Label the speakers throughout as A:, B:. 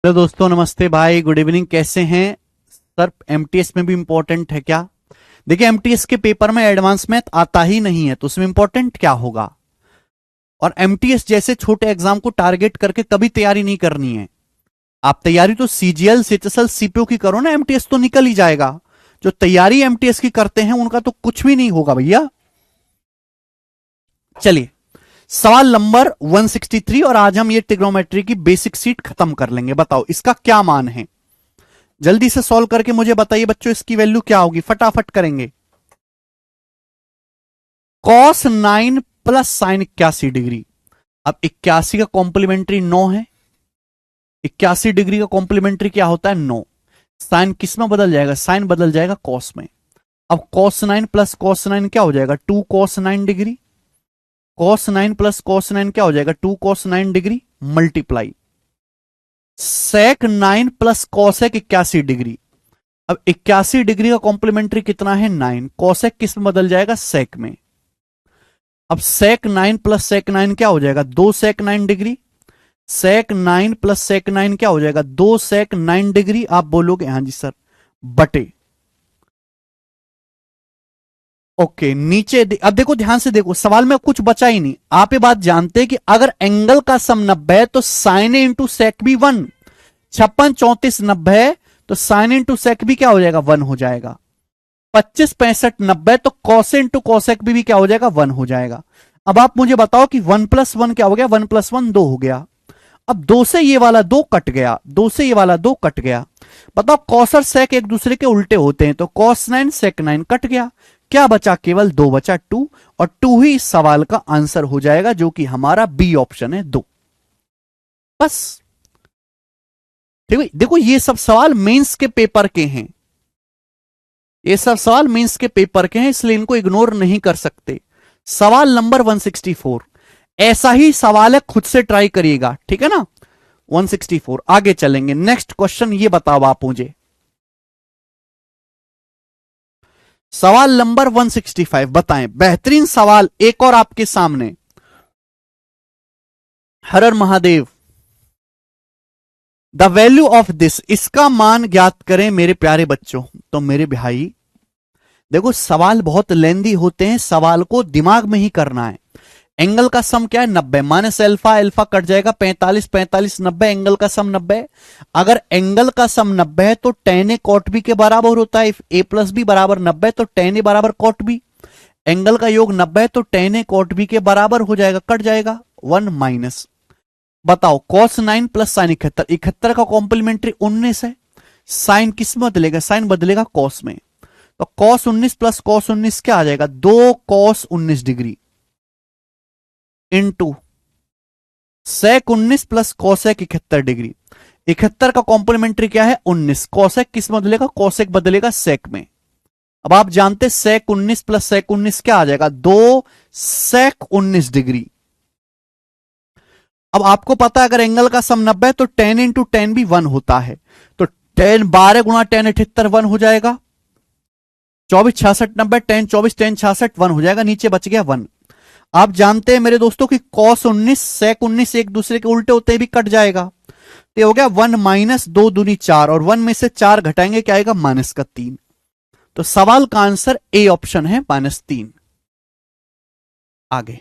A: तो दोस्तों नमस्ते भाई, गुड इवनिंग। कैसे हैं सर? एमटीएस में भी इंपॉर्टेंट है क्या? देखिए, एमटीएस के पेपर में एडवांस मैथ आता ही नहीं है तो उसमें इंपॉर्टेंट क्या होगा। और एमटीएस जैसे छोटे एग्जाम को टारगेट करके कभी तैयारी नहीं करनी है। आप तैयारी तो सीजीएल, सीएचएसएल, सीपीओ की करो ना, एमटीएस तो निकल ही जाएगा। जो तैयारी एमटीएस की करते हैं उनका तो कुछ भी नहीं होगा भैया। चलिए, सवाल नंबर 163 और आज हम ये ट्रिग्नोमेट्री की बेसिक सीट खत्म कर लेंगे। बताओ इसका क्या मान है, जल्दी से सॉल्व करके मुझे बताइए बच्चों, इसकी वैल्यू क्या होगी? फटाफट करेंगे। Cos 9 plus sign 81 degree. अब 81 का कॉम्प्लीमेंट्री 9 है। 81 डिग्री का कॉम्प्लीमेंट्री क्या होता है? 9। साइन किस में बदल जाएगा? साइन बदल जाएगा कॉस में। अब कॉस 9 प्लस कॉस 9 क्या हो जाएगा? 2 cos 9 degree. Cos 9 plus cos 9 क्या हो जाएगा? 2 कॉस 9 डिग्री मल्टीप्लाई सेक 9 प्लस कॉसेक 81 डिग्री। अब 81 डिग्री का कॉम्प्लीमेंट्री कितना है? 9। कॉसेक किस में बदल जाएगा? सेक में। अब सेक 9 प्लस सेक 9 क्या हो जाएगा? 2 सेक 9 डिग्री। सेक 9 प्लस सेक 9 क्या हो जाएगा? 2 सेक 9 डिग्री। आप बोलोगे हाँ जी सर, बटे ओके नीचे अब देखो, ध्यान से देखो, सवाल में कुछ बचा ही नहीं। आप ये बात जानते हैं कि अगर एंगल का सम 90 है तो साइन इंटू सेक भी 1। 56 34 90 है तो साइन इंटू सेक भी क्या हो जाएगा? 1 हो जाएगा। 25 65 90 तो कॉस इंटू कॉसेक भी क्या हो जाएगा? 1 हो जाएगा। अब आप मुझे बताओ कि 1 प्लस 1 क्या हो गया? 1 प्लस 1 2 हो गया। अब 2 से ये वाला 2 कट गया, 2 से ये वाला 2 कट गया। बताओ, कॉस और सेक एक दूसरे के उल्टे होते हैं तो कॉस 9 सेक 9 कट गया। क्या बचा? केवल 2 बचा, 2। और 2 ही इस सवाल का आंसर हो जाएगा, जो कि हमारा बी ऑप्शन है, 2। बस ठीक है। देखो, ये सब सवाल मेंस के पेपर के हैं, ये सब सवाल मेंस के पेपर के हैं, इसलिए इनको इग्नोर नहीं कर सकते। सवाल नंबर 164 ऐसा ही सवाल है, खुद से ट्राई करिएगा, ठीक है ना। 164 आगे चलेंगे। नेक्स्ट क्वेश्चन ये बताओ आप मुझे, सवाल नंबर 165 बताएं। बेहतरीन सवाल एक और आपके सामने। Har Har Mahadev. The value of this, इसका मान ज्ञात करें मेरे प्यारे बच्चों। तो मेरे भाई देखो, सवाल बहुत लेंदी होते हैं, सवाल को दिमाग में ही करना है। एंगल का सम क्या है? 90 माइनस अल्फा, अल्फा कट जाएगा, 45 45 90, एंगल का सम 90 है। अगर एंगल का सम 90 है तो tan a cot b के बराबर होता है। a प्लस बी बराबर 90 तो tan a बराबर cot b। एंगल का योग 90 है तो tan a cot b के बराबर हो जाएगा, कट जाएगा 1 माइनस। बताओ, cos 9 प्लस साइन 71, 71 का कॉम्प्लीमेंट्री 19 है। साइन किस में बदलेगा? साइन बदलेगा कॉस में। तो cos 19 प्लस cos 19 क्या आ जाएगा? 2 cos 19 degree into sec 19 plus cosec 71 degree. 71 का कॉम्प्लीमेंट्री क्या है? 19। कॉसेक किस में बदलेगा? कॉसेक बदलेगा सेक में। अब आप जानते सेक 19 प्लस सेक 19 क्या आ जाएगा? 2 सेक 19 डिग्री। अब आपको पता है अगर एंगल का सम 90 है तो tan इंटू टेन भी 1 होता है। तो tan 12 गुणा tan 78 1 हो जाएगा। 24 66 90, tan 24 tan 66 1 हो जाएगा, नीचे बच गया 1। आप जानते हैं मेरे दोस्तों कि cos 19 sec 19 एक दूसरे के उल्टे होते भी कट जाएगा। तो ये हो गया 1 माइनस 2 दूनी 4, और 1 में से 4 घटाएंगे क्या आएगा? माइनस का 3। तो सवाल का आंसर ए ऑप्शन है, -3। आगे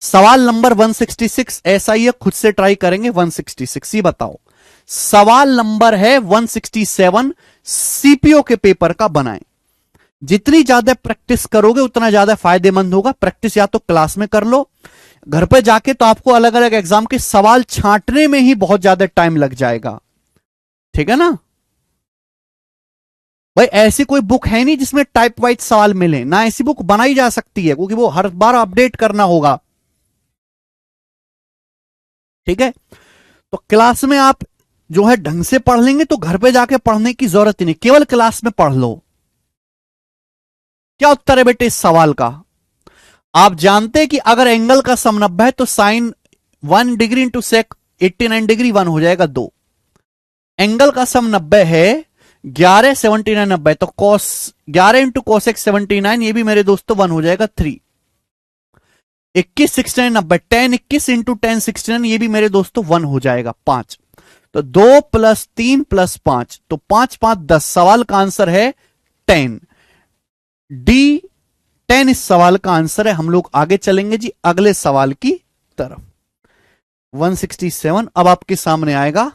A: सवाल नंबर 166 ऐसा ही है, खुद से ट्राई करेंगे। 166 ये बताओ, सवाल नंबर है 167 सीपीओ के पेपर का बनाएं। जितनी ज्यादा प्रैक्टिस करोगे उतना ज्यादा फायदेमंद होगा। प्रैक्टिस या तो क्लास में कर लो, घर पे जाके तो आपको अलग अलग एग्जाम के सवाल छांटने में ही बहुत ज्यादा टाइम लग जाएगा, ठीक है ना भाई। ऐसी कोई बुक है नहीं जिसमें टाइप वाइज सवाल मिले ना, ऐसी बुक बनाई जा सकती है, क्योंकि वो हर बार अपडेट करना होगा, ठीक है। तो क्लास में आप जो है ढंग से पढ़ लेंगे तो घर पे जाके पढ़ने की जरूरत ही नहीं, केवल क्लास में पढ़ लो। क्या उत्तर है बेटे इस सवाल का? आप जानते हैं कि अगर एंगल का सम 90 है तो sine 1 degree into sec 89 degree 1 हो जाएगा 2। एंगल का सम 90 है 11 79 90, तो कॉस 11 इंटू कॉसेक 79, ये भी मेरे दोस्तों 1 हो जाएगा 3। 21 69 90, tan 21 इंटू tan 69, ये भी मेरे दोस्तों 1 हो जाएगा 5। तो 2 + 3 + 5, तो 5 5 10, सवाल का आंसर है 10। डी 10 इस सवाल का आंसर है। हम लोग आगे चलेंगे जी अगले सवाल की तरफ। 167 अब आपके सामने आएगा,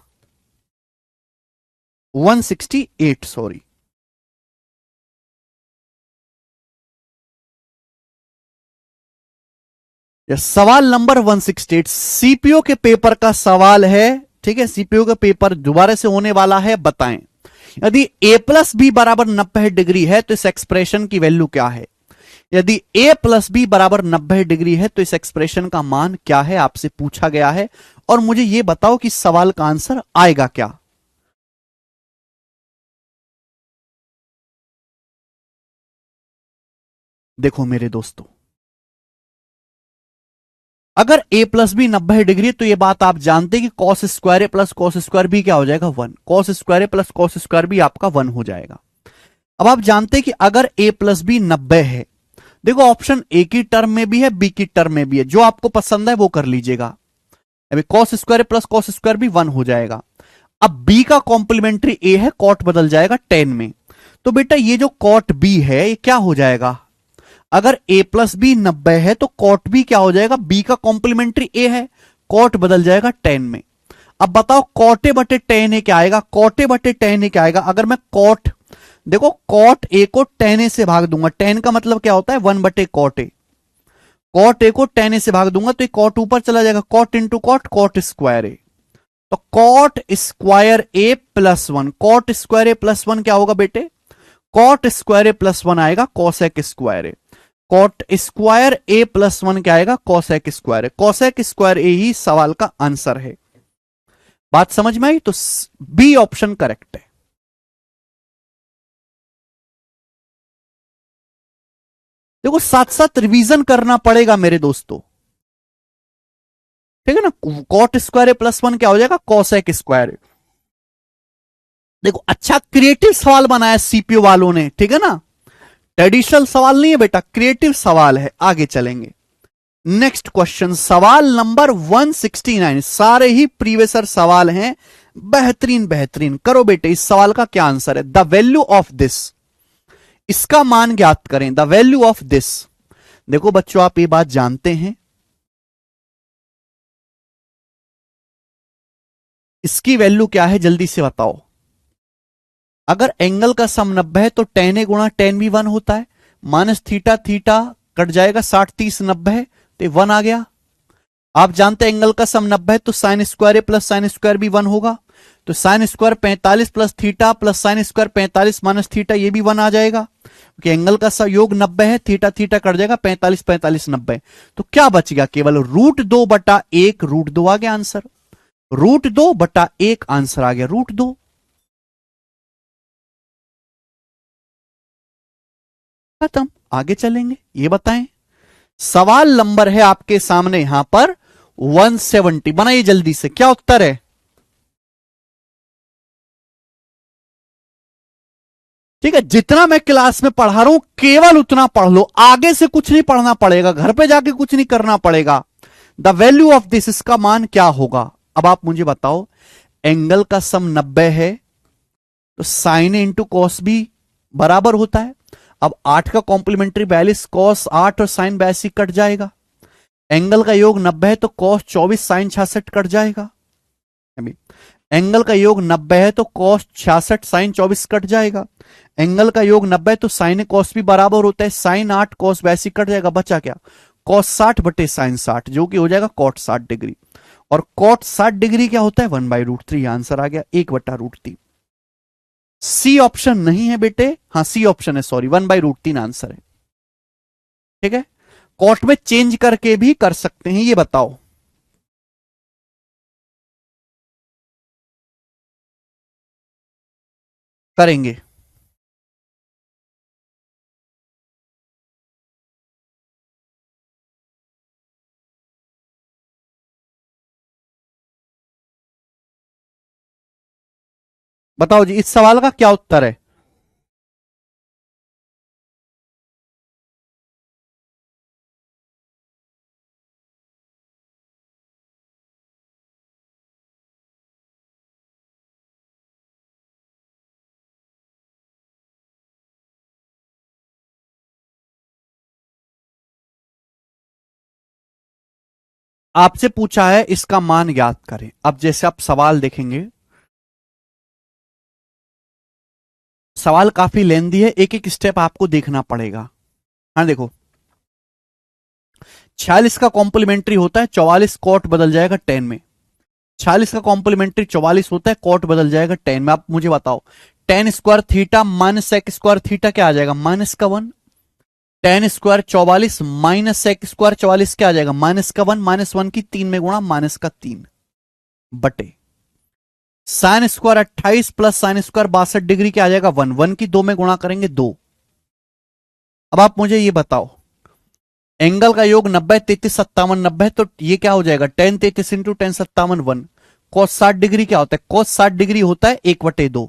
A: 168 सॉरी। सवाल नंबर 168 सीपीओ के पेपर का सवाल है। ठीक है, सीपीओ का पेपर दोबारा से होने वाला है। बताएं यदि a+b बराबर 90 डिग्री है तो इस एक्सप्रेशन की वैल्यू क्या है। यदि a+b बराबर 90 डिग्री है तो इस एक्सप्रेशन का मान क्या है, आपसे पूछा गया है। और मुझे यह बताओ कि सवाल का आंसर आएगा क्या। देखो मेरे दोस्तों, अगर a+b 90 डिग्री है तो यह बात आप जानते हैं कि cos square A plus cos square B क्या हो जाएगा 1। Cos square A plus cos square B आपका 1 हो जाएगा। अब आप जानते हैं कि अगर a+b 90 है, देखो ऑप्शन ए की टर्म में भी है, बी की टर्म में भी है, जो आपको पसंद है वो कर लीजिएगा। अभी cos square plus cos square भी 1 हो जाएगा। अब b का कॉम्प्लीमेंट्री a है, कॉट बदल जाएगा 10 में। तो बेटा ये जो कॉट b है ये क्या हो जाएगा, अगर a+b 90 है तो कॉट b क्या हो जाएगा, b का कॉम्प्लीमेंट्री a है, कॉट बदल जाएगा 10 में। अब बताओ कॉटे बटे टेन ए क्या आएगा, कॉटे बटे टेन ए क्या आएगा। अगर मैं कॉट, देखो कॉट ए को टेन ए से भाग दूंगा, टेन का मतलब क्या होता है 1/कॉट ए, कॉट ए को टेन ए से भाग दूंगा तो कॉट ऊपर चला जाएगा, cot into cot, cot square A. तो cot square A plus 1, cot square A plus 1 क्या होगा बेटे, कॉट स्क्वायर ए प्लस 1 आएगा cosec square A. Cot square A plus 1 क्या आएगा, कॉसेक स्क्वायर ए। कॉसेक स्क्वायर ए ही सवाल का आंसर है। बात समझ में आई, तो बी ऑप्शन करेक्ट है। देखो साथ साथ रिवीजन करना पड़ेगा मेरे दोस्तों, ठीक है ना। कॉट स्क्वायर ए प्लस 1 क्या हो जाएगा, कॉसेक स्क्वायर ए। देखो अच्छा क्रिएटिव सवाल बनाया सीपीयू वालों ने, ठीक है ना। ट्रेडिशनल सवाल नहीं है बेटा, क्रिएटिव सवाल है। आगे चलेंगे, नेक्स्ट क्वेश्चन सवाल नंबर 169। सारे ही प्रीवियसर सवाल हैं, बेहतरीन बेहतरीन। करो बेटे, इस सवाल का क्या आंसर है, द वैल्यू ऑफ दिस, इसका मान ज्ञात करें, द वैल्यू ऑफ दिस। देखो बच्चों आप ये बात जानते हैं, इसकी वैल्यू क्या है जल्दी से बताओ। अगर एंगल का सम 90 है तो टेन ए गुणा टेन भी 1 होता है, माइनस थीटा थीटा कट जाएगा, 60 30 90 तो 1 आ गया। आप जानते हैं एंगल का सम 90 है तो sine square A plus sine square भी 1 होगा, तो sine square 45 plus theta plus sine square 45 minus theta ये भी 1 आ जाएगा, क्योंकि एंगल का योग 90 है, थीटा थीटा कट जाएगा, 45 45 90। तो क्या बच गया, केवल √2/1, √2 आ गया आंसर, √2/1 आंसर आ गया, √2। खत्म, आगे चलेंगे। ये बताएं, सवाल नंबर है आपके सामने यहां पर 170, बनाइए जल्दी से, क्या उत्तर है। ठीक है, जितना मैं क्लास में पढ़ा रहा हूं केवल उतना पढ़ लो, आगे से कुछ नहीं पढ़ना पड़ेगा, घर पे जाके कुछ नहीं करना पड़ेगा। द वैल्यू ऑफ दिस, इसका मान क्या होगा। अब आप मुझे बताओ, एंगल का सम 90 है तो साइन इंटू कॉस भी बराबर होता है। अब 8 का कॉम्प्लीमेंट्री 42, कॉस 8 और साइन 82 कट जाएगा। एंगल का योग 90 है तो कॉस 24 साइन 66 कट जाएगा। एंगल का योग 90 है तो कॉस 66 साइन 24 कट जाएगा। एंगल का योग 90 है तो साइन कॉस भी बराबर होता है, साइन 8 कॉस 82 कट जाएगा, बचा क्या, कॉस 60 बटे साइन 60, जो कि हो जाएगा कॉट 60 डिग्री। और कॉट 60 डिग्री क्या होता है 1/√3, आंसर आ गया 1/√3। सी ऑप्शन नहीं है बेटे, हाँ सी ऑप्शन है, सॉरी 1/√3 आंसर है। ठीक है, कॉट में चेंज करके भी कर सकते हैं, ये बताओ। करेंगे, बताओ जी इस सवाल का क्या उत्तर है। आपसे पूछा है इसका मान याद करें। अब जैसे आप सवाल देखेंगे, सवाल काफी लेंदी है, एक एक स्टेप आपको देखना पड़ेगा। हाँ देखो, 46 का कॉम्प्लीमेंट्री होता है 44, कॉट बदल जाएगा 10 में। 46 का कॉम्प्लीमेंट्री 44 होता है, कॉट बदल जाएगा 10 में। आप मुझे बताओ, tan square theta minus sec square theta क्या आ जाएगा? माइनस का 1। Tan square 44 minus sec square 44 क्या आ जाएगा? माइनस का 1। माइनस 1 की 3 में गुणा, माइनस का 3 बटे sine square 28 plus sine square 62 degree क्या आ जाएगा? 1। 1 की 2 में गुणा करेंगे 2। अब आप मुझे ये बताओ, एंगल का योग 90 33 57 90, तो ये क्या हो जाएगा? Ten 33 into ten 57 1। Cos 60 degree क्या होता है? कॉस 60 डिग्री होता है 1/2।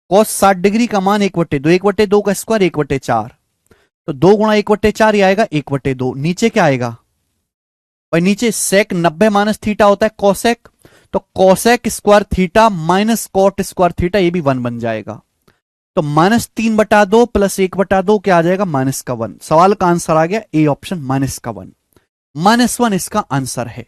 A: कॉस 60 डिग्री का मान 1/2, 1/2 का स्क्वायर 1/4, तो 2 गुणा 1/4 ही आएगा 1/2। नीचे क्या आएगा भाई? नीचे सेक 90 माइनस थीटा होता है कॉसेक, तो cosec square theta minus cot square theta, ये भी 1 बन जाएगा। तो -3/2 प्लस 1/2 क्या आ जाएगा? -1। सवाल का आंसर आ गया ए ऑप्शन, -1। -1 इसका आंसर है।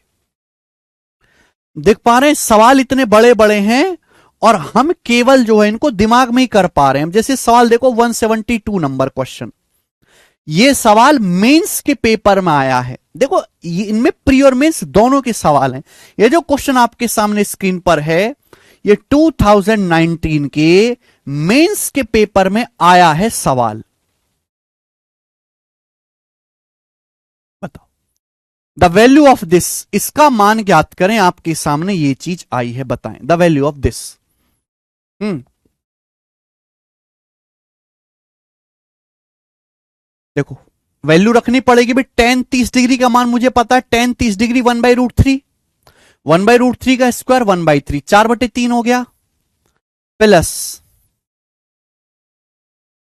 A: देख पा रहे हैं सवाल इतने बड़े बड़े हैं और हम केवल जो है इनको दिमाग में ही कर पा रहे हैं। जैसे सवाल देखो 172 नंबर क्वेश्चन, ये सवाल मेंस के पेपर में आया है। देखो ये इनमें प्री और मेंस दोनों के सवाल हैं। ये जो क्वेश्चन आपके सामने स्क्रीन पर है, ये 2019 के मेंस के पेपर में आया है सवाल। बताओ द वैल्यू ऑफ दिस, इसका मान ज्ञात करें। आपके सामने ये चीज आई है, बताएं द वैल्यू ऑफ दिस। देखो वैल्यू रखनी पड़ेगी भाई। टेन 30 डिग्री का मान मुझे पता है, टेन 30 डिग्री 1/√3, 1/√3 का स्क्वायर 1/3, 4/3 हो गया, प्लस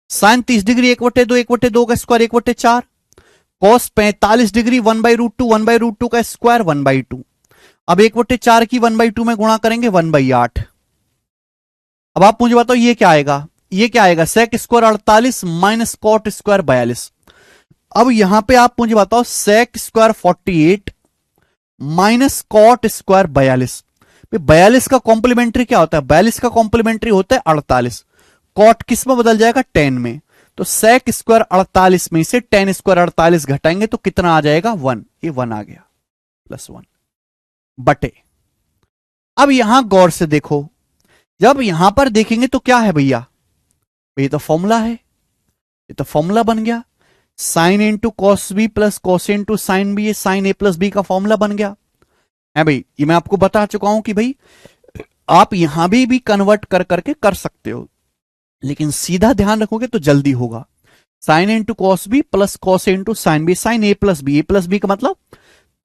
A: साइन 30 डिग्री 1/2, 1/2 का स्क्वायर 1/4, कॉस 45 डिग्री 1/√2, 1/√2 का स्क्वायर 1/2। अब 1/4 की 1/2 में गुणा करेंगे 1/8। अब आप मुझे बताओ ये क्या आएगा? ये क्या आएगा? Sec square 48 minus cot square 42। अब यहां पे आप मुझे बताओ, sec square 48 minus cot square 42। 42 का कॉम्प्लीमेंट्री क्या होता है? 42 का कॉम्प्लीमेंट्री होता है 48। कॉट किस में बदल जाएगा? 10 में। तो सेक स्क्वायर 48 में से टेन स्क्वायर 48 घटाएंगे तो कितना आ जाएगा? 1। ये 1 आ गया, +1 बटे। अब यहां गौर से देखो, जब यहां पर देखेंगे तो क्या है भैया? ये तो फॉर्मूला है, ये तो फॉर्मूला बन गया। Sine into cos B plus cos into sign B, ये साइन ए प्लस बी का फॉर्मूला बन गया है भाई। ये मैं आपको बता चुका हूं कि भाई आप यहां भी कन्वर्ट कर करके कर सकते हो, लेकिन सीधा ध्यान रखोगे तो जल्दी होगा। Sin into cos B plus cos into sign B, sin A plus B, A plus B का मतलब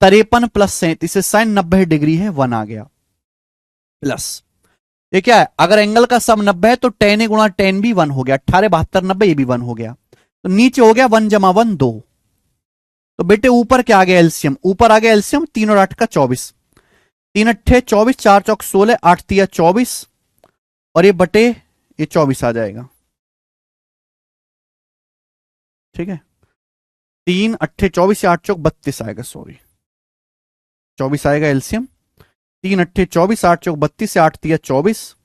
A: 53 प्लस 37 से साइन 90 डिग्री है, 1 आ गया, प्लस ये क्या है? अगर एंगल का सम 90 है तो टेन ए गुणा टेन भी 1 हो गया, 18 72 90, ये भी 1 हो गया। तो नीचे हो गया 1 जमा 1 2। तो बेटे ऊपर क्या आ गया? एलसीएम। ऊपर आ गया एलसीएम, 3 और 8 का 24, 3 अट्ठे 24, 4 चौक 16, 8 तिया 24, और ये बटे ये 24 आ जाएगा। ठीक है, 3 अट्ठे 24, 8 चौक 32 आएगा, सॉरी 24 आएगा एलसीएम। 3 अट्ठे 24, 8 चौक 32 से 8 तिया 24,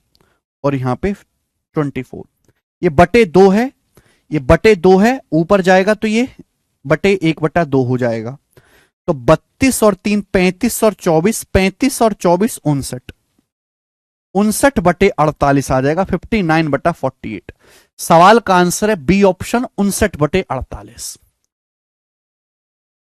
A: और यहां पे 24। ये बटे 2 है, ये बटे 2 है, ऊपर जाएगा तो ये बटे 1/2 हो जाएगा। तो 32 और 3 35 और 24, 35 और 24 59, 59/48 आ जाएगा, 59/48। सवाल का आंसर है बी ऑप्शन, 59/48।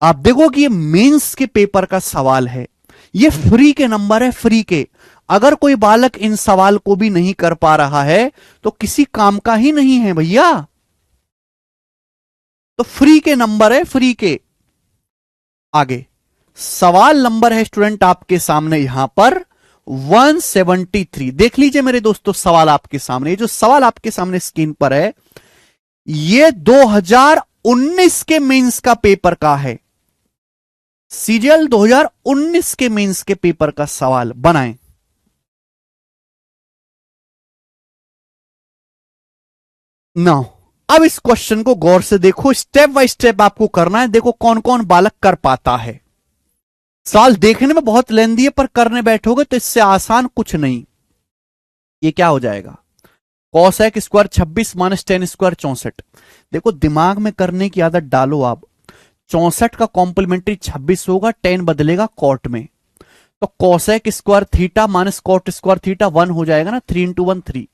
A: आप देखो कि ये मेंस के पेपर का सवाल है, ये फ्री के नंबर है, फ्री के। अगर कोई बालक इन सवाल को भी नहीं कर पा रहा है तो किसी काम का ही नहीं है भैया। तो फ्री के नंबर है, फ्री के। आगे सवाल नंबर है स्टूडेंट आपके सामने यहां पर 173। देख लीजिए मेरे दोस्तों, सवाल आपके सामने, जो सवाल आपके सामने स्क्रीन पर है, ये 2019 के मेंस का पेपर का है। सीजीएल 2019 के मेंस के पेपर का सवाल बनाएं। नाउ अब इस क्वेश्चन को गौर से देखो, स्टेप बाय स्टेप आपको करना है। देखो कौन कौन बालक कर पाता है। सवाल देखने में बहुत लेंदी है, पर करने बैठोगे तो इससे आसान कुछ नहीं। ये क्या हो जाएगा, cosec square 26 minus tan square 64। देखो दिमाग में करने की आदत डालो आप। 64 का कॉम्प्लीमेंट्री 26 होगा, 10 बदलेगा कॉट में, तो cosec square theta minus cot square theta 1 हो जाएगा ना, 3 इंटू 1 3।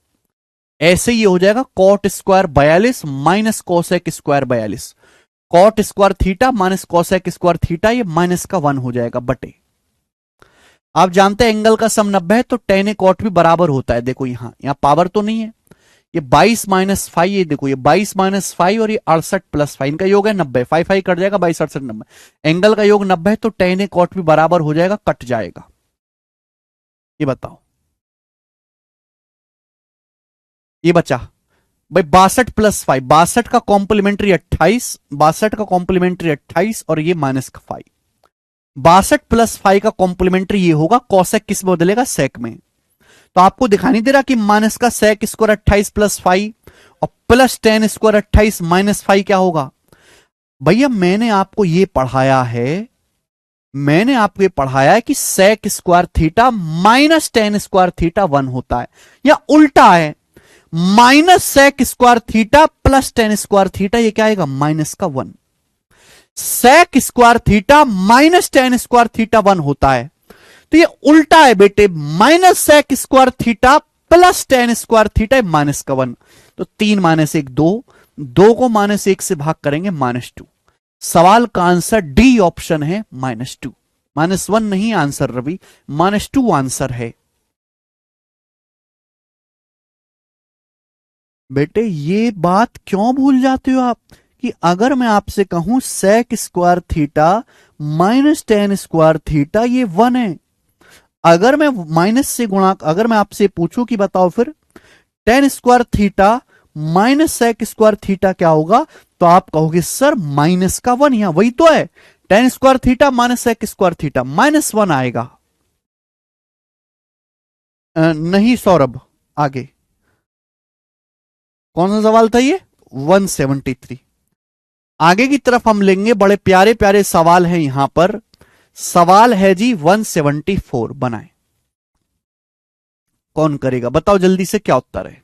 A: ऐसे ये हो जाएगा cot square 42 minus cosec square 42। Cot square theta minus cosec square theta, ये माइनस का 1 हो जाएगा बटे। आप जानते हैं एंगल का सम 90 है, तो टेन ए कॉट भी बराबर होता है। देखो यहां पावर तो नहीं है, ये 22 माइनस 5, ये देखो ये 22 माइनस 5 और ये 68 प्लस 5, इनका योग है 90। 5 5 कट जाएगा, 22 68 90। एंगल का योग 90 है, तो टेन ए कॉट भी बराबर हो जाएगा, कट जाएगा। ये बताओ, ये बचा भाई 62 प्लस 5, 62 का कॉम्प्लीमेंट्री 28, 62 का कॉम्प्लीमेंट्री 28 और ये माइनस का 5। 62 प्लस 5 का कॉम्प्लीमेंट्री ये होगा, कॉसेक किस में बदलेगा, सेक में। तो आपको दिखाई नहीं दे रहा कि माइनस का सेक स्क्वायर 28 प्लस 5 और प्लस 10 स्क्वायर 28 माइनस 5 क्या होगा। भैया मैंने आपको ये पढ़ाया है, मैंने आपको ये पढ़ाया है कि sec square theta minus 10 square theta 1 होता है, या उल्टा है, minus sec square theta plus 10 square theta, ये क्या आएगा, माइनस का 1। Sec square theta minus 10 square theta 1 होता है, तो ये उल्टा है बेटे, minus sec square theta plus 10 square theta minus का 1। तो 3 माइनस 1 2, 2 को माइनस 1 से भाग करेंगे -2। सवाल का आंसर डी ऑप्शन है -2। -1 नहीं आंसर रवि, -2 आंसर है बेटे। ये बात क्यों भूल जाते हो आप कि अगर मैं आपसे कहूं sec square theta minus 10 square theta ये 1 है, अगर मैं माइनस से गुणा, अगर मैं आपसे पूछूं कि बताओ फिर 10 square theta minus sec square theta क्या होगा, तो आप कहोगे सर माइनस का 1, यहां वही तो है, 10 square theta minus sec square theta -1 आएगा। नहीं सौरभ, आगे कौन सा सवाल था ये, 173। आगे की तरफ हम लेंगे, बड़े प्यारे प्यारे सवाल हैं यहां पर। सवाल है जी 174, बनाए, कौन करेगा बताओ जल्दी से, क्या उत्तर है।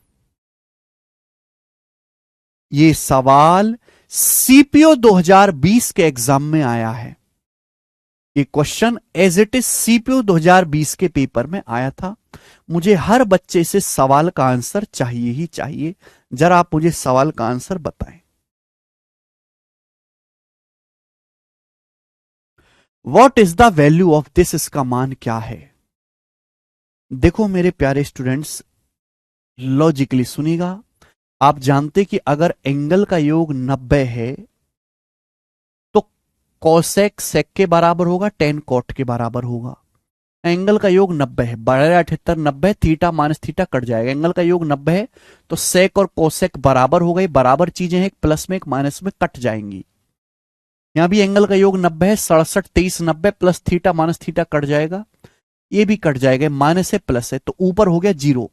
A: ये सवाल सीपीओ 2020 के एग्जाम में आया है। ये question as it is CPO 2020 के पेपर में आया था। मुझे हर बच्चे से सवाल का आंसर चाहिए ही चाहिए। जरा आप मुझे सवाल का आंसर बताएं। What is the value of this, इसका मान क्या है। देखो मेरे प्यारे स्टूडेंट्स, लॉजिकली सुनिएगा। आप जानते कि अगर एंगल का योग 90 है तो कॉसेक सेक के बराबर होगा, टेन कॉट के बराबर होगा। एंगल का योग 90 है, 78 90, थीटा माइनस थीटा कट जाएगा। एंगल का योग 90 है तो सेक और कोसेक बराबर हो गई, बराबर चीजें हैं, एक प्लस में एक माइनस में कट जाएंगी। यहां भी एंगल का योग 90 है, 67 23 90 plus theta minus theta cut जाएगा, ये भी कट जाएगा, माइनस है प्लस है, तो ऊपर हो गया 0।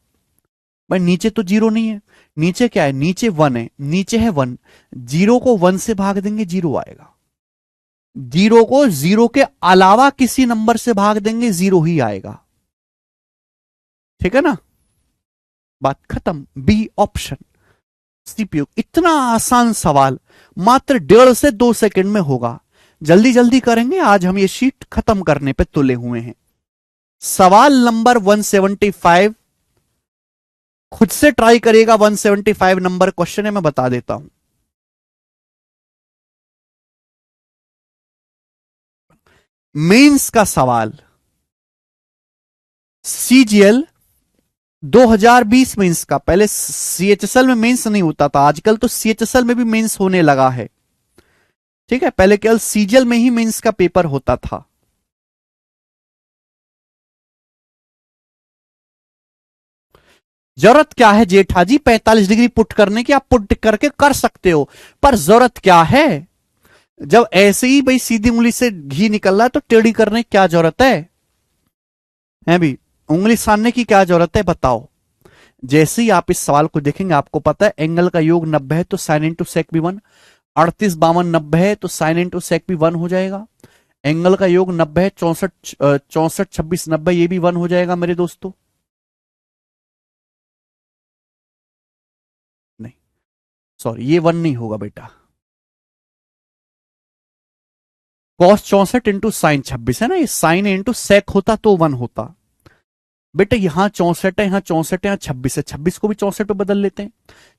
A: भाई नीचे तो 0 नहीं है, नीचे क्या है, नीचे 1 है, नीचे है 1, 0 को 1 से भाग देंगे 0 आएगा, 0 को 0 के अलावा किसी नंबर से भाग देंगे 0 ही आएगा। ठीक है ना, बात खत्म। B option CPU. इतना आसान सवाल मात्र 1.5 से 2 सेकंड में होगा। जल्दी जल्दी करेंगे, आज हम ये शीट खत्म करने पे तुले हुए हैं। सवाल नंबर 175 खुद से ट्राई करिएगा। 175 नंबर क्वेश्चन है, मैं बता देता हूं। मेंस का सवाल, सीजीएल 2020 मेंस का। पहले सीएचएसएल में मेंस नहीं होता था, आजकल तो सीएचएसएल में भी मेंस होने लगा है। ठीक है, पहले केवल सीजीएल में ही मेंस का पेपर होता था। जरूरत क्या है जेठा जी 45 डिग्री पुट करने की, आप पुट करके कर सकते हो, पर जरूरत क्या है। जब ऐसे ही भाई सीधी उंगली से घी निकल रहा है तो टेढ़ी करने की क्या जरूरत है भी, उंगली सानने की क्या जरूरत है बताओ। जैसे ही आप इस सवाल को देखेंगे आपको पता है एंगल का योग 90 है तो साइन इंटू सेक भी 1, 38 52 90 है तो साइन इंटू सेक भी 1 हो जाएगा। एंगल का योग 90 है, 64 26 90, ये भी 1 हो जाएगा मेरे दोस्तों। नहीं, सॉरी, ये 1 नहीं होगा बेटा। कॉस 64 इंटू साइन 26 है ना, ये साइन इंटू सेक होता तो 1 होता। बेटा यहां 64 है, यहां 64 है, यहां 26 है, 26 को भी 64 पे बदल लेते हैं।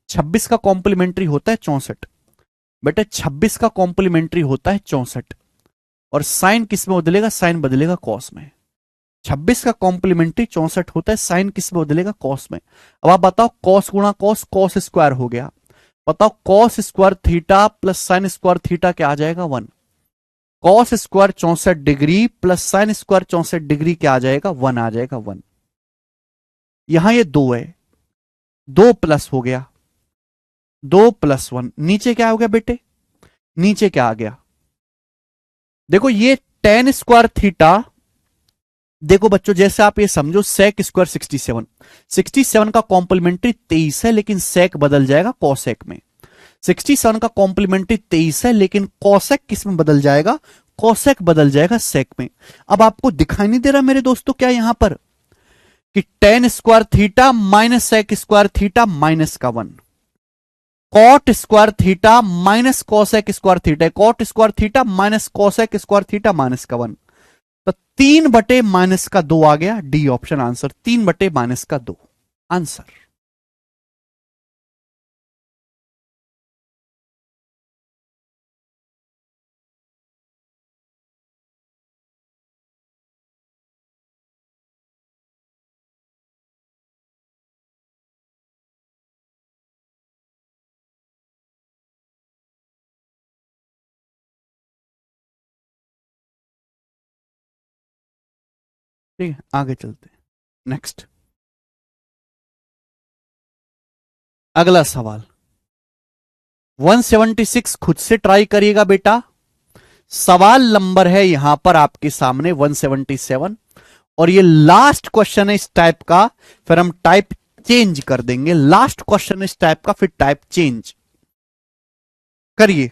A: 26 का कॉम्प्लीमेंट्री होता है 64। बेटा 26 का कॉम्प्लीमेंट्री होता है 64। और साइन किस में बदलेगा? साइन बदलेगा कॉस में। 26 का कॉम्प्लीमेंट्री 64 होता है, साइन किस में बदलेगा? कॉस में। अब आप बताओ, कॉस गुणा कॉस, कॉस स्क्वायर हो गया। बताओ cos square theta plus sine square theta क्या आ जाएगा? 1। Cos square 64 degree plus sine square 64 degree क्या आ जाएगा? 1 आ जाएगा, 1। यहां ये 2 है, 2 प्लस हो गया, 2 + 1, नीचे क्या हो गया बेटे? नीचे क्या आ गया? देखो ये टेन स्क्वायर थीटा, देखो बच्चों जैसे आप ये समझो, सेक स्क्वायर 67, 67 का कॉम्प्लीमेंट्री 23 है, लेकिन सेक बदल जाएगा कॉसेक में। 67 का कॉम्प्लीमेंट्री 23 है, लेकिन कॉसेक किस में बदल जाएगा? कॉसेक बदल जाएगा सेक में। अब आपको दिखाई नहीं दे रहा मेरे दोस्तों क्या यहां पर, कि tan square theta minus sec square theta minus का 1, cot square theta minus cosec square theta, cot square theta minus cosec square theta minus का 1। तो 3/-2 आ गया, डी ऑप्शन आंसर, 3/-2 आंसर। ठीक है, आगे चलते हैं। नेक्स्ट, अगला सवाल 176 खुद से ट्राई करिएगा बेटा। सवाल नंबर है यहां पर आपके सामने 177, और ये लास्ट क्वेश्चन है इस टाइप का, फिर हम टाइप चेंज कर देंगे। लास्ट क्वेश्चन इस टाइप का, फिर टाइप चेंज करिए।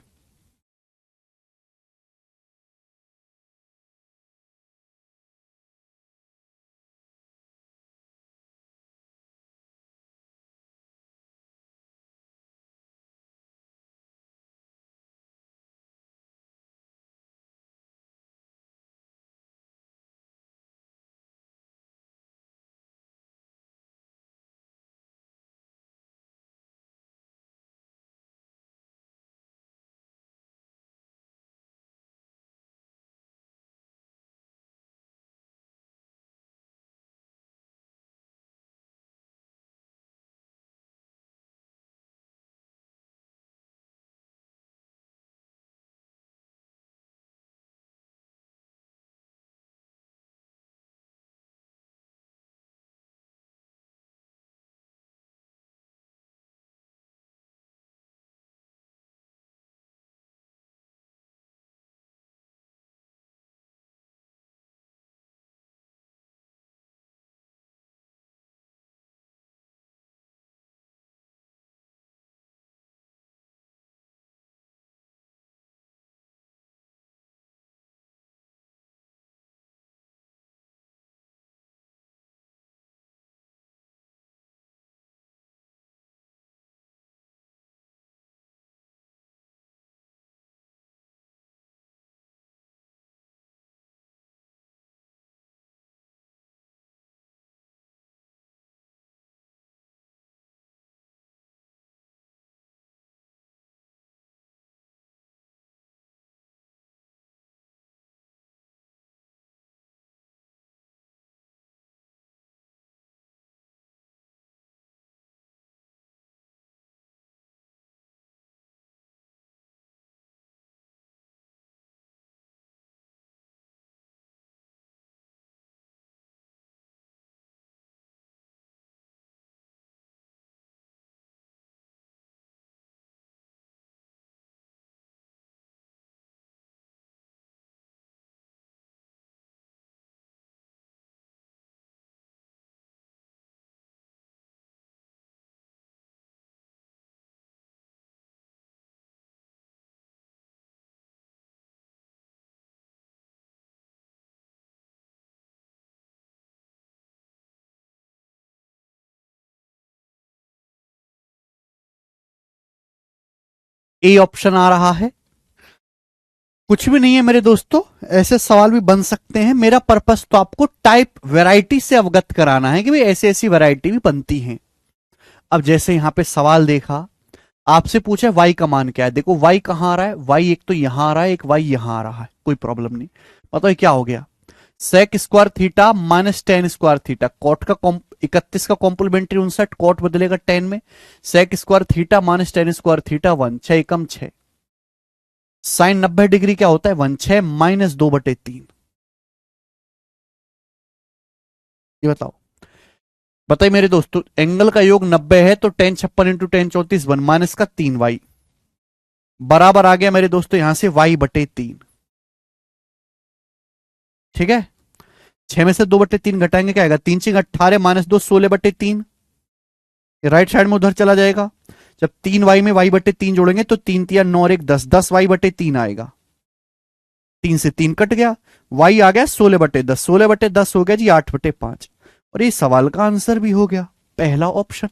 A: ए ऑप्शन आ रहा है। कुछ भी नहीं है मेरे दोस्तों, ऐसे सवाल भी बन सकते हैं। मेरा पर्पस तो आपको टाइप वैरायटी से अवगत कराना है कि भाई ऐसी ऐसी वैरायटी भी बनती हैं। अब जैसे यहां पे सवाल देखा, आपसे पूछा y का मान क्या है। देखो y कहां आ रहा है, y एक तो यहां आ रहा है, एक y यहां आ रहा है, कोई प्रॉब्लम नहीं। बताओ क्या हो गया, sec square theta minus tan square theta. Cot का 31 का कॉम्प्लीमेंट्री 59, कॉट बदलेगा 10 में। Sec square theta minus tan square theta 1, 6 एकम 6। साइन 90 डिग्री क्या होता है, 1 6 माइनस 2/3। ये बताओ, बताइए मेरे दोस्तों, एंगल का योग 90 है तो 10 56 इंटू 10 34 1 माइनस का 3y बराबर आ गया मेरे दोस्तों यहां से y/3। ठीक है, 6 में से 2/3 घटाएंगे क्या आएगा, 3 6 18 माइनस 2 16/3। राइट साइड में उधर चला जाएगा। जब 3y में y/3 जोड़ेंगे तो 3 3 9 और 1 10, 10y/3 आएगा। 3 से 3 कट गया, y आ गया 16/10, 16/10 हो गया जी 8/5। और ये सवाल का आंसर भी हो गया, पहला ऑप्शन।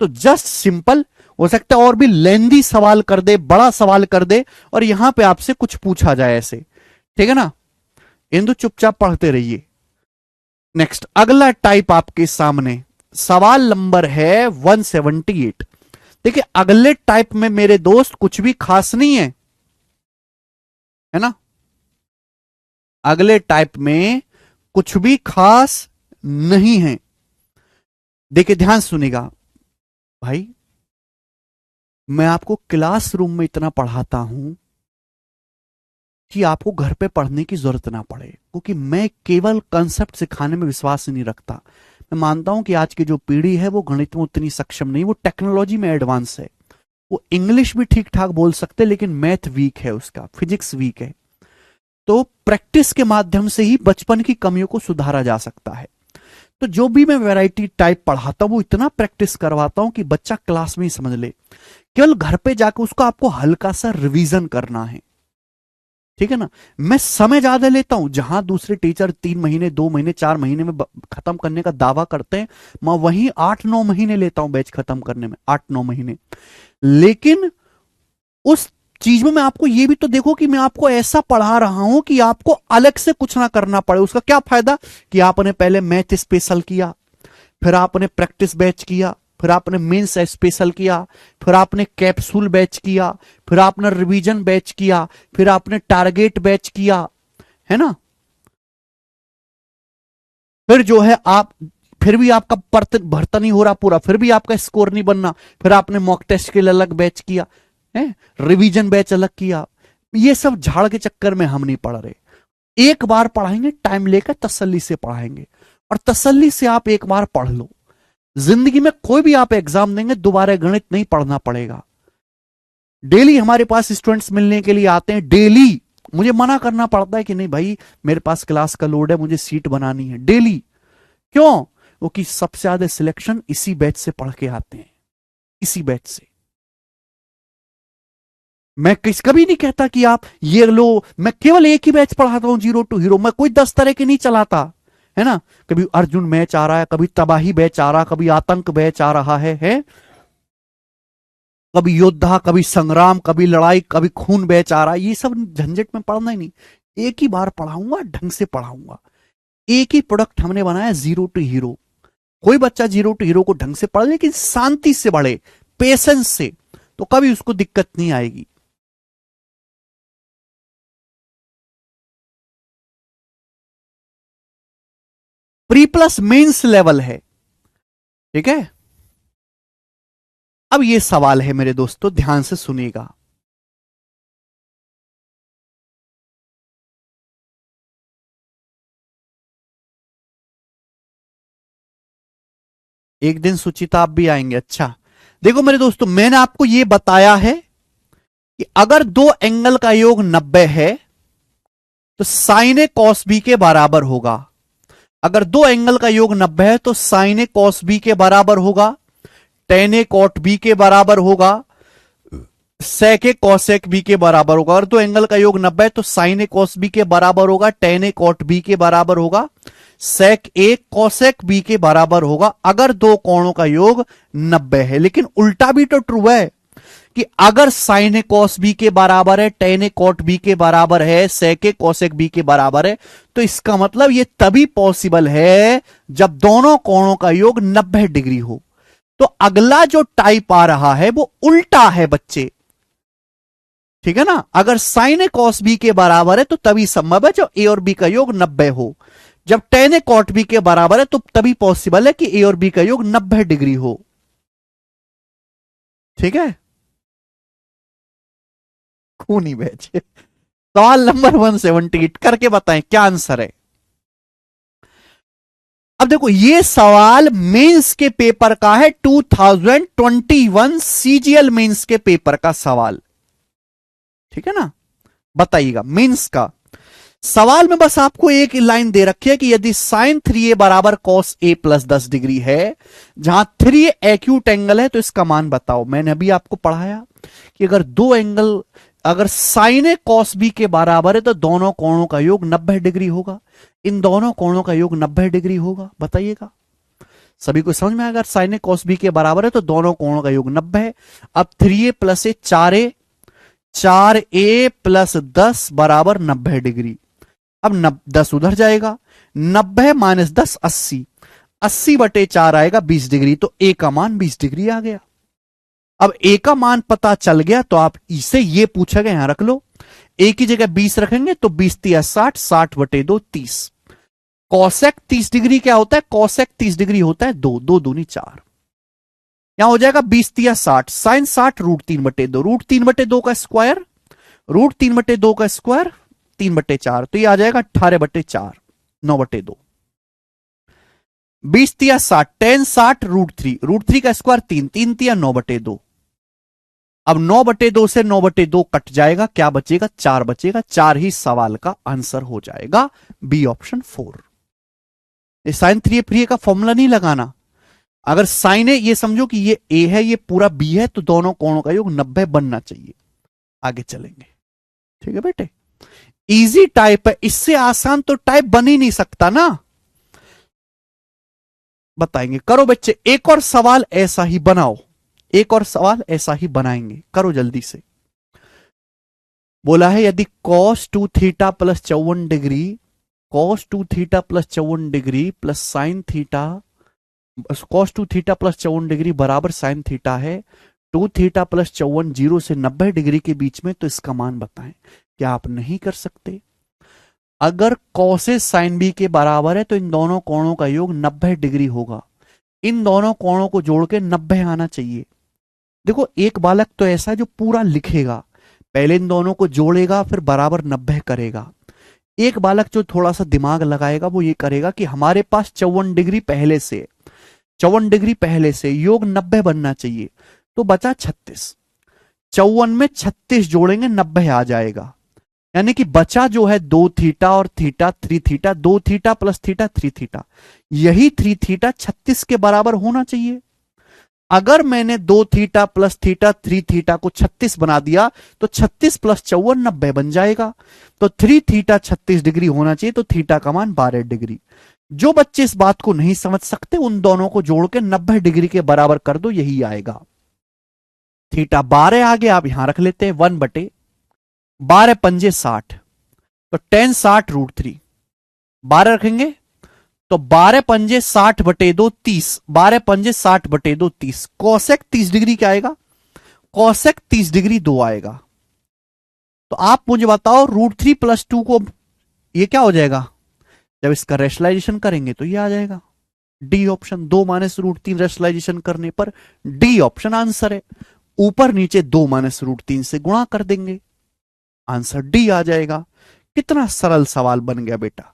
A: तो जस्ट सिंपल, हो सकता है और भी लेंदी सवाल कर दे, बड़ा सवाल कर दे, और यहां पे आपसे कुछ पूछा जाए ऐसे। ठीक है ना, इंदु चुपचाप पढ़ते रहिए। नेक्स्ट अगला टाइप आपके सामने, सवाल नंबर है 178। देखिए अगले टाइप में मेरे दोस्त कुछ भी खास नहीं है ना, अगले टाइप में कुछ भी खास नहीं है। देखिए ध्यान सुनेगा भाई, मैं आपको क्लासरूम में इतना पढ़ाता हूं कि आपको घर पे पढ़ने की जरूरत ना पड़े, क्योंकि मैं केवल कंसेप्ट सिखाने में विश्वास नहीं रखता। मैं मानता हूं कि आज की जो पीढ़ी है वो गणित में उतनी सक्षम नहीं, वो टेक्नोलॉजी में एडवांस है, वो इंग्लिश भी ठीक ठाक बोल सकते लेकिन मैथ वीक है, उसका फिजिक्स वीक है। तो प्रैक्टिस के माध्यम से ही बचपन की कमियों को सुधारा जा सकता है। तो जो भी मैं वैरायटी टाइप पढ़ाता हूं वो इतना प्रैक्टिस करवाता हूं कि बच्चा क्लास में ही समझ ले, केवल घर पे जाकर उसको आपको हल्का सा रिवीजन करना है। ठीक है ना, मैं समय ज्यादा लेता हूं, जहां दूसरे टीचर 3 महीने 2 महीने 4 महीने में खत्म करने का दावा करते हैं, मैं वहीं 8 9 महीने लेता हूं बैच खत्म करने में, 8 9 महीने। लेकिन उस चीज में मैं आपको ये भी तो देखो कि मैं आपको ऐसा पढ़ा रहा हूं कि आपको अलग से कुछ ना करना पड़े। उसका क्या फायदा कि आपने पहले मैथ स्पेशल किया, फिर आपने प्रैक्टिस बैच किया, फिर आपने मेंस स्पेशल किया, फिर आपने कैप्सूल बैच किया, फिर आपने रिवीजन बैच किया, फिर आपने टारगेट बैच किया, है ना। फिर जो है आप, फिर भी आपका भर्ता नहीं हो रहा पूरा, फिर भी आपका स्कोर नहीं बनना, फिर आपने मॉक टेस्ट के लिए अलग बैच किया है, रिवीजन बैच अलग किया। ये सब झाड़ के चक्कर में हम नहीं पढ़ रहे। एक बार पढ़ाएंगे, टाइम लेकर तसल्ली से पढ़ाएंगे, और तसल्ली से आप एक बार पढ़ लो। जिंदगी में कोई भी आप एग्जाम देंगे दोबारा गणित नहीं पढ़ना पड़ेगा। डेली हमारे पास स्टूडेंट्स मिलने के लिए आते हैं, डेली मुझे मना करना पड़ता है कि नहीं भाई मेरे पास क्लास का लोड है, मुझे सीट बनानी है डेली। क्यों, क्योंकि सबसे ज्यादा सिलेक्शन इसी बैच से पढ़ के आते हैं, इसी बैच से। मैं कभी नहीं कहता कि आप ये लो, मैं केवल एक ही बैच पढ़ाता हूं, 0 to हीरो। मैं कोई 10 तरह के नहीं चलाता, है ना। कभी अर्जुन मैच आ रहा है, कभी तबाही बैच आ रहा, कभी आतंक बैच आ रहा है? कभी योद्धा, कभी संग्राम, कभी लड़ाई, कभी खून बैच आ रहा है। ये सब झंझट में पढ़ना ही नहीं, एक ही बार पढ़ाऊंगा, ढंग से पढ़ाऊंगा। एक ही प्रोडक्ट हमने बनाया, 0 to हीरो। कोई बच्चा 0 to हीरो को ढंग से पढ़, लेकिन शांति से पढ़े, पेशेंस से, तो कभी उसको दिक्कत नहीं आएगी। प्री प्लस मेंस लेवल है, ठीक है। अब ये सवाल है मेरे दोस्तों, ध्यान से सुनिएगा। एक दिन सुचिता आप भी आएंगे, अच्छा। देखो मेरे दोस्तों, मैंने आपको यह बताया है कि अगर दो एंगल का योग 90 है तो साइन ए कॉस बी के बराबर होगा। अगर दो एंगल का योग 90 है तो साइन ए कॉस बी के बराबर होगा, टेन ए कॉट बी के बराबर होगा, सेक ए कॉसेक बी के बराबर होगा। अगर दो एंगल का योग 90 है तो साइन ए कॉस बी के बराबर होगा, टेन ए कॉट बी के बराबर होगा, सेक ए कॉसेक बी के बराबर होगा, अगर दो कोणों का योग 90 है। लेकिन उल्टा भी तो ट्रू है कि अगर साइन ए कॉस बी के बराबर है, टेन ए कॉट बी के बराबर है, सेक ए कॉसेक बी के बराबर है, तो इसका मतलब ये तभी पॉसिबल है जब दोनों कोणों का योग 90 डिग्री हो। तो अगला जो टाइप आ रहा है वो उल्टा है बच्चे, ठीक है ना। अगर साइन ए कॉस बी के बराबर है तो तभी संभव है जब ए और बी का योग 90 हो। जब टेन ए कॉट बी के बराबर है तो तभी पॉसिबल है कि ए और बी का योग 90 डिग्री हो, ठीक है। खूनी बैच। सवाल नंबर 178 करके बताएं क्या आंसर है। अब देखो ये सवाल मेंस के पेपर का है, 2021 सीजीएल मेंस के पेपर का सवाल, ठीक है ना। बताइएगा मेंस का सवाल में बस आपको एक लाइन दे रखी है कि यदि साइन 3a बराबर कॉस a प्लस 10 डिग्री है, जहां 3a एक्यूट एंगल है, तो इसका मान बताओ। मैंने अभी आपको पढ़ाया कि अगर दो एंगल, अगर साइन ए कॉस बी के बराबर है तो दोनों कोणों का योग 90 डिग्री होगा। इन दोनों कोणों का योग 90 डिग्री होगा, बताइएगा। सभी को समझ में आएगा, अगर साइन ए कॉस बी के बराबर है तो दोनों कोणों का योग 90 है। अब 3a प्लस ए 4a प्लस 10 बराबर 90 डिग्री। अब 10 उधर जाएगा, 90 माइनस 10 80, 80/4 आएगा 20 डिग्री, तो ए का मान 20 डिग्री आ गया। अब ए का मान पता चल गया तो आप इसे ये पूछेगा, यहां रख लो, ए की जगह 20 रखेंगे तो 20 तिया 60, 60/2 30। कॉसेक 30 डिग्री क्या होता है, कॉसेक 30 डिग्री होता है 2, 2 दूनी 4। यहां हो जाएगा 20 तिया 60, साइन 60 √3/2, √3/2 का स्क्वायर, √3/2 का स्क्वायर 3/4, तो ये आ जाएगा 18/4, 9/2। 20 तिया 60, टेन 60 √3 का स्क्वायर 3, 3 तिया 9/2। अब 9/2 से 9/2 कट जाएगा, क्या बचेगा, 4 बचेगा। 4 ही सवाल का आंसर हो जाएगा, बी ऑप्शन 4। साइन 3a का फॉर्मूला नहीं लगाना। अगर साइन ए, ये समझो कि ये ए है, ये पूरा बी है, तो दोनों कोणों का योग 90 बनना चाहिए। आगे चलेंगे, ठीक है बेटे। इजी टाइप है, इससे आसान तो टाइप बन ही नहीं सकता ना। बताएंगे, करो बच्चे, एक और सवाल ऐसा ही बनाओ, एक और सवाल ऐसा ही बनाएंगे, करो जल्दी से। बोला है यदि cos 2 theta plus 54 degree, cos 2 theta plus 54 degree plus sine theta, cos 2 theta plus 54 degree बराबर साइन थीटा है, 2 थीटा प्लस 54 0 से 90 डिग्री के बीच में, तो इसका मान बताएं। क्या आप नहीं कर सकते? अगर cos ए साइन बी के बराबर है तो इन दोनों कोणों का योग 90 डिग्री होगा। इन दोनों कोणों को जोड़ के 90 आना चाहिए। देखो एक बालक तो ऐसा है जो पूरा लिखेगा, पहले इन दोनों को जोड़ेगा फिर बराबर 90 करेगा। एक बालक जो थोड़ा सा दिमाग लगाएगा वो ये करेगा कि हमारे पास 54 डिग्री पहले से, 54 डिग्री पहले से, योग 90 बनना चाहिए, तो बचा 36। 54 में 36 जोड़ेंगे 90 आ जाएगा। यानी कि बचा जो है 2 थीटा और theta 3 theta, 2 theta plus theta 3 theta, यही 3 थीटा 36 के बराबर होना चाहिए। अगर मैंने 2 थीटा प्लस थीटा 3 थीटा को 36 बना दिया तो 36 प्लस 54 90 बन जाएगा। तो 3 थीटा 36 डिग्री होना चाहिए, तो थीटा का मान 12 डिग्री। जो बच्चे इस बात को नहीं समझ सकते उन दोनों को जोड़ के 90 डिग्री के बराबर कर दो, यही आएगा। थीटा 12 आगे आप यहां रख लेते हैं, 1/12 पंजे 60, तो टेन 60 √3, 12 रखेंगे तो 12 पंजे 60/2 30, 12 पंजे 60/2 30। कॉसेक 30 डिग्री क्या आएगा, कॉसेक 30 डिग्री 2 आएगा। तो आप मुझे बताओ √3 + 2 को ये क्या हो जाएगा, जब इसका रेशनलाइजेशन करेंगे तो ये आ जाएगा डी ऑप्शन। 2 माइनस √3 रेशनलाइजेशन करने पर डी ऑप्शन आंसर है। ऊपर नीचे 2 माइनस √3 से गुणा कर देंगे, आंसर डी आ जाएगा। कितना सरल सवाल बन गया बेटा,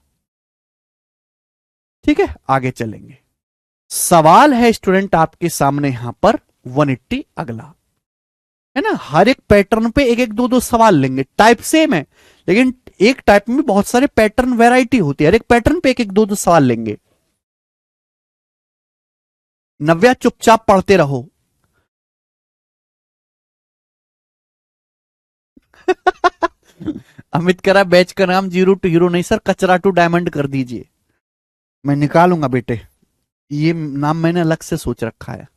A: ठीक है। आगे चलेंगे, सवाल है स्टूडेंट आपके सामने यहां पर 180 अगला है ना। हर एक पैटर्न पे एक एक दो दो सवाल लेंगे, टाइप सेम है लेकिन एक टाइप में बहुत सारे पैटर्न वैरायटी होती है, हर एक पैटर्न पे एक एक दो दो सवाल लेंगे। नव्या चुपचाप पढ़ते रहो। अमित करा बैच का नाम 0 टू हीरो नहीं सर, कचरा टू डायमंड कर दीजिए, मैं निकालूंगा बेटे, ये नाम मैंने अलग से सोच रखा है।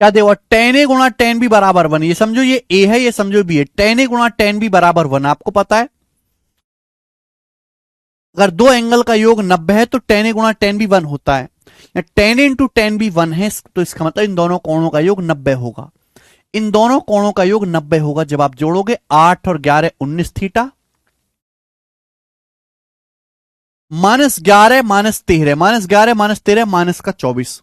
A: क्या देगा, टेन ए गुणा टेन बी बराबर वन। ये समझो ये ए है, ये समझो बी है। टेन ए गुणा टेन बी बराबर वन, आपको पता है अगर दो एंगल का योग 90 है तो टेन ए गुणा टेन बी वन होता है, या tan into tan B one है, तो इसका मतलब इन दोनों कोणों का योग 90 होगा। इन दोनों कोणों का योग 90 होगा। जब आप जोड़ोगे 8 और 11 19 थीटा, -11 -13, -11 -13 माइनस का 24,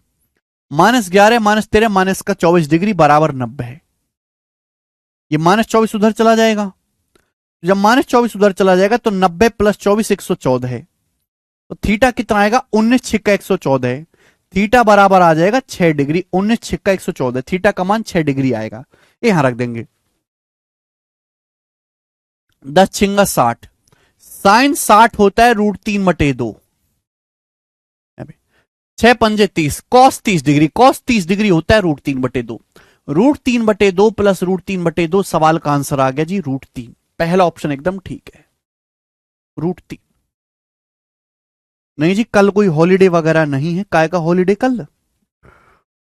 A: -11 -13 माइनस का 24 डिग्री बराबर 90 है। ये -24 उधर चला जाएगा, जब -24 उधर चला जाएगा तो 90 प्लस 24 114 है। तो थीटा कितना आएगा, 19 छिक्का 114 है। थीटा बराबर आ जाएगा 6 डिग्री, 19 छिक्का 114, थीटा का मान 6 डिग्री आएगा। यहां रख देंगे। 10 छिंगा 60, साइन 60 होता है √3/2, 6 पंजे 30, कॉस 30 डिग्री, कॉस 30 डिग्री होता है √3/2। √3/2 प्लस √3/2, सवाल का आंसर आ गया जी √3। पहला ऑप्शन एकदम ठीक है, √3। नहीं जी, कल कोई हॉलीडे वगैरह नहीं है। काय का हॉलीडे कल?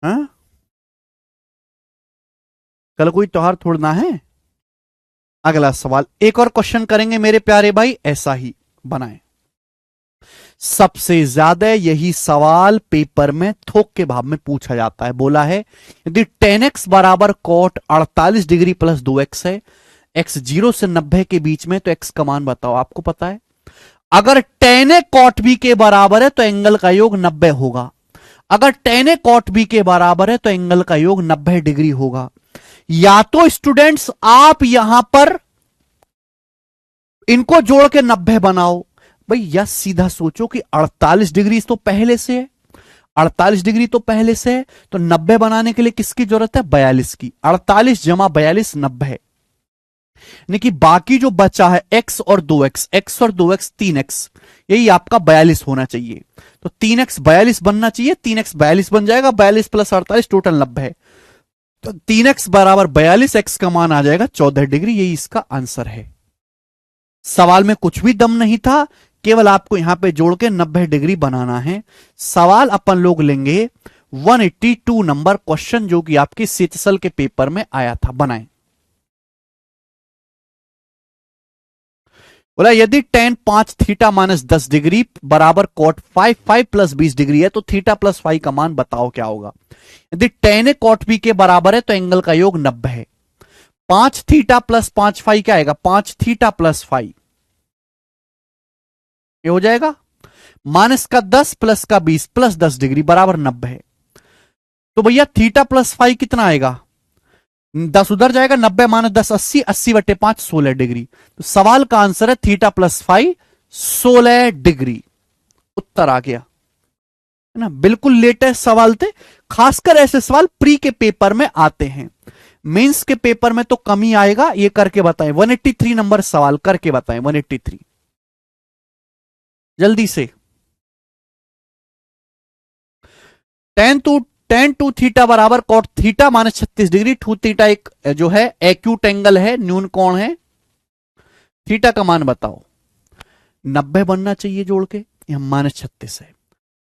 A: हाँ, कल कोई त्योहार थोड़ना है। अगला सवाल, एक और क्वेश्चन करेंगे मेरे प्यारे भाई, ऐसा ही बनाएं। सबसे ज्यादा यही सवाल पेपर में थोक के भाव में पूछा जाता है। बोला है यदि 10x बराबर कॉट 48 डिग्री प्लस 2x है, x 0 से 90 के बीच में, तो x का मान बताओ। आपको पता है अगर tan a cot b के बराबर है तो एंगल का योग 90 होगा। अगर tan a cot b के बराबर है तो एंगल का योग 90 डिग्री होगा। या तो स्टूडेंट्स आप यहां पर इनको जोड़ के 90 बनाओ। भाई या सीधा सोचो कि 48 डिग्री तो पहले से है, 48 डिग्री तो पहले से है, तो 90 बनाने के लिए किसकी जरूरत है, 42 की। 48 जमा 42 90 है। यानी कि बाकी जो बचा है x और 2x, x और 2x 3x, यही आपका 42 होना चाहिए। तो 3x 42 बनना चाहिए, 3x 42 बन जाएगा, 42 प्लस 48 टोटल 90 है। तो 3x बराबर 42, x का मान आ जाएगा 14 डिग्री। यही इसका आंसर है। सवाल में कुछ भी दम नहीं था, केवल आपको यहां पे जोड़ के 90 डिग्री बनाना है। सवाल अपन लोग लेंगे 182 नंबर क्वेश्चन, जो कि आपकी सीएचएसएल के पेपर में आया था। बनाएं। बोला यदि tan 5 थीटा माइनस 10 डिग्री बराबर cot 5 5 प्लस 20 डिग्री है, तो थीटा प्लस 5 का मान बताओ क्या होगा। यदि tan a cot b के बराबर है तो एंगल का योग 90 है। 5 थीटा प्लस 5 फाई क्या आएगा, 5 थीटा प्लस 5, ये हो जाएगा। माइनस का 10 प्लस का 20 प्लस 10 डिग्री बराबर 90 है। तो भैया थीटा प्लस 5 कितना आएगा, 10 उधर जाएगा, 90 माइनस 10 80, 80/5 16 डिग्री। तो सवाल का आंसर है थीटा प्लस 5 16 डिग्री। उत्तर आ गया है ना। बिल्कुल लेटेस्ट सवाल थे। खासकर ऐसे सवाल प्री के पेपर में आते हैं, मेंस के पेपर में तो कम ही आएगा। ये करके बताएं, 183 नंबर सवाल करके बताएं, 183 जल्दी से। tan 2 थीटा बराबर cot theta minus 36 degree. 2 theta एक जो है एक्यूट एंगल है, न्यून कोण है। थीटा का मान बताओ। 90 बनना चाहिए जोड़ के, यहां -36 है,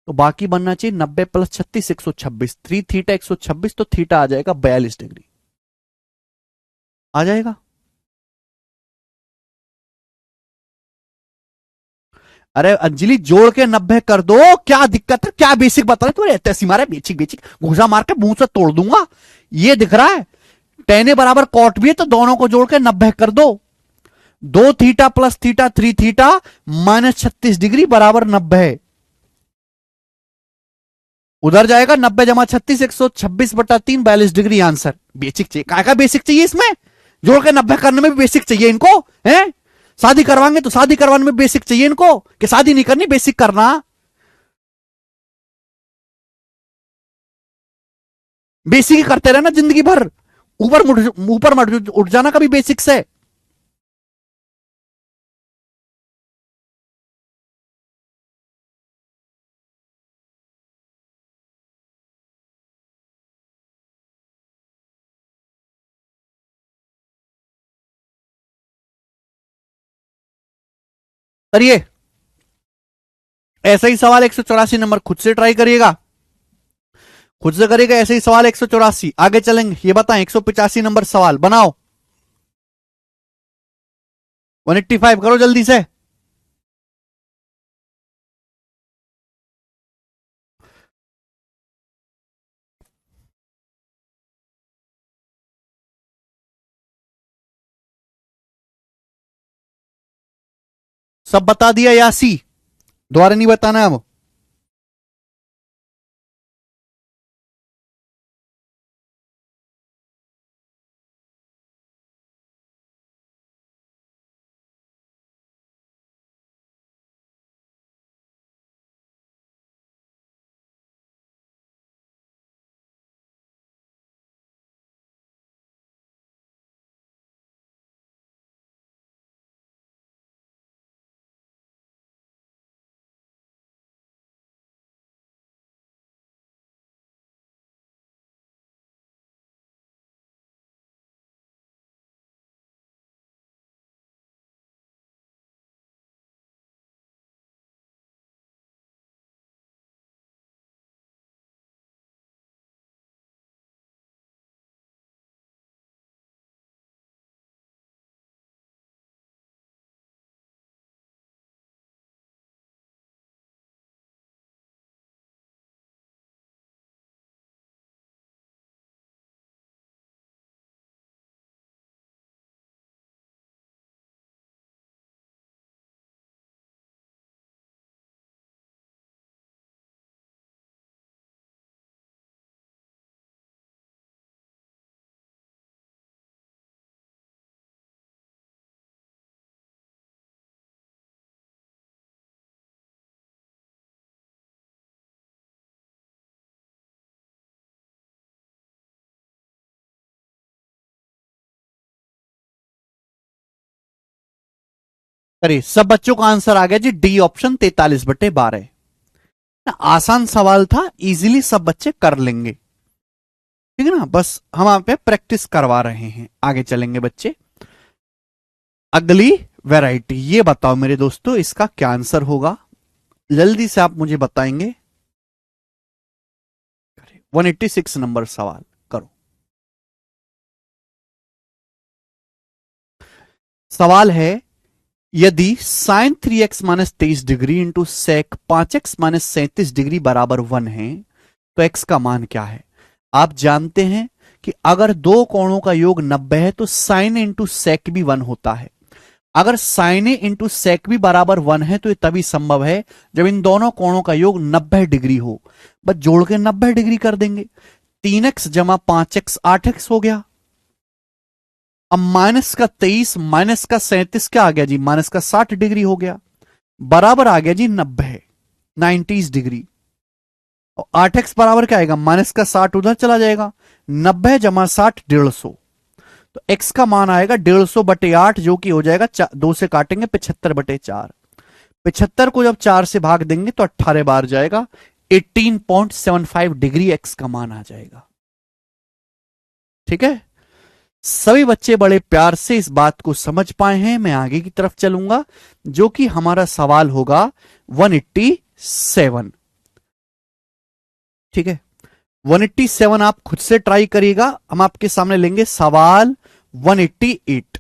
A: तो बाकी बनना चाहिए 90 प्लस 36 126, 3 थीटा 126, तो थीटा आ जाएगा 42 डिग्री। आ जाएगा। अरे अंजलि जोड़ के 90 कर दो, क्या दिक्कत है, क्या बेसिक बता रहे तुम्हें, ऐसी मारे बेसिक बेसिक घुसा मार के मुंह से तोड़ दूंगा। ये दिख रहा है tan a बराबर cot भी है, तो दोनों को जोड़ के 90 कर दो। 2 theta plus theta 3 theta minus 36 degree बराबर 90। उधर जाएगा 90 जमा 36 126/3 42 डिग्री। आंसर बेसिक चाहिए, काय का बेसिक चाहिए इसमें, जोड़ के 90 करने में भी बेसिक चाहिए इनको है। शादी करवाएंगे तो शादी करवाने में बेसिक चाहिए इनको, कि शादी नहीं करनी बेसिक करना। बेसिक ही करते रहना जिंदगी भर, ऊपर मत उठ जाना कभी बेसिक से। करिए ऐसा ही सवाल 184 नंबर खुद से ट्राई करिएगा। खुद से करेगा ऐसे ही सवाल 184। आगे चलेंगे, ये बताएं 185 नंबर सवाल बनाओ। 185 करो जल्दी से। सब बता दिया यासी, दोबारा नहीं बताना अब। करिए, सब बच्चों का आंसर आ गया जी, डी ऑप्शन 43/12। आसान सवाल था, इजीली सब बच्चे कर लेंगे। ठीक है ना, बस हम आप पे प्रैक्टिस करवा रहे हैं। आगे चलेंगे बच्चे। अगली वैरायटी, ये बताओ मेरे दोस्तों इसका क्या आंसर होगा, जल्दी से आप मुझे बताएंगे। 186 नंबर सवाल करो। सवाल है, यदि sine 3x minus 23 degree into sec 5x minus 37 degree बराबर 1 है तो x का मान क्या है। आप जानते हैं कि अगर दो कोणों का योग 90 है तो साइन इंटू सेक भी 1 होता है। अगर साइन ए इंटू सेक भी बराबर 1 है तो ये तभी संभव है जब इन दोनों कोणों का योग 90 डिग्री हो। बस जोड़ के 90 डिग्री कर देंगे। 3x जमा 5x 8x हो गया। अब माइनस का 23 माइनस का 37 क्या आ गया जी, माइनस का 60 डिग्री हो गया, बराबर आ गया जी 90 डिग्री। और 8x बराबर क्या आएगा, माइनस का 60 उधर चला जाएगा, 90 जमा 60 150। तो x का मान आएगा 150/8 जो कि हो जाएगा 2 से काटेंगे 75/4। 75 को जब 4 से भाग देंगे तो 18 बार जाएगा, 18.75 डिग्री x का मान आ जाएगा। ठीक है, सभी बच्चे बड़े प्यार से इस बात को समझ पाए हैं। मैं आगे की तरफ चलूंगा जो कि हमारा सवाल होगा 187। ठीक है, 187 आप खुद से ट्राई करिएगा। हम आपके सामने लेंगे सवाल 188।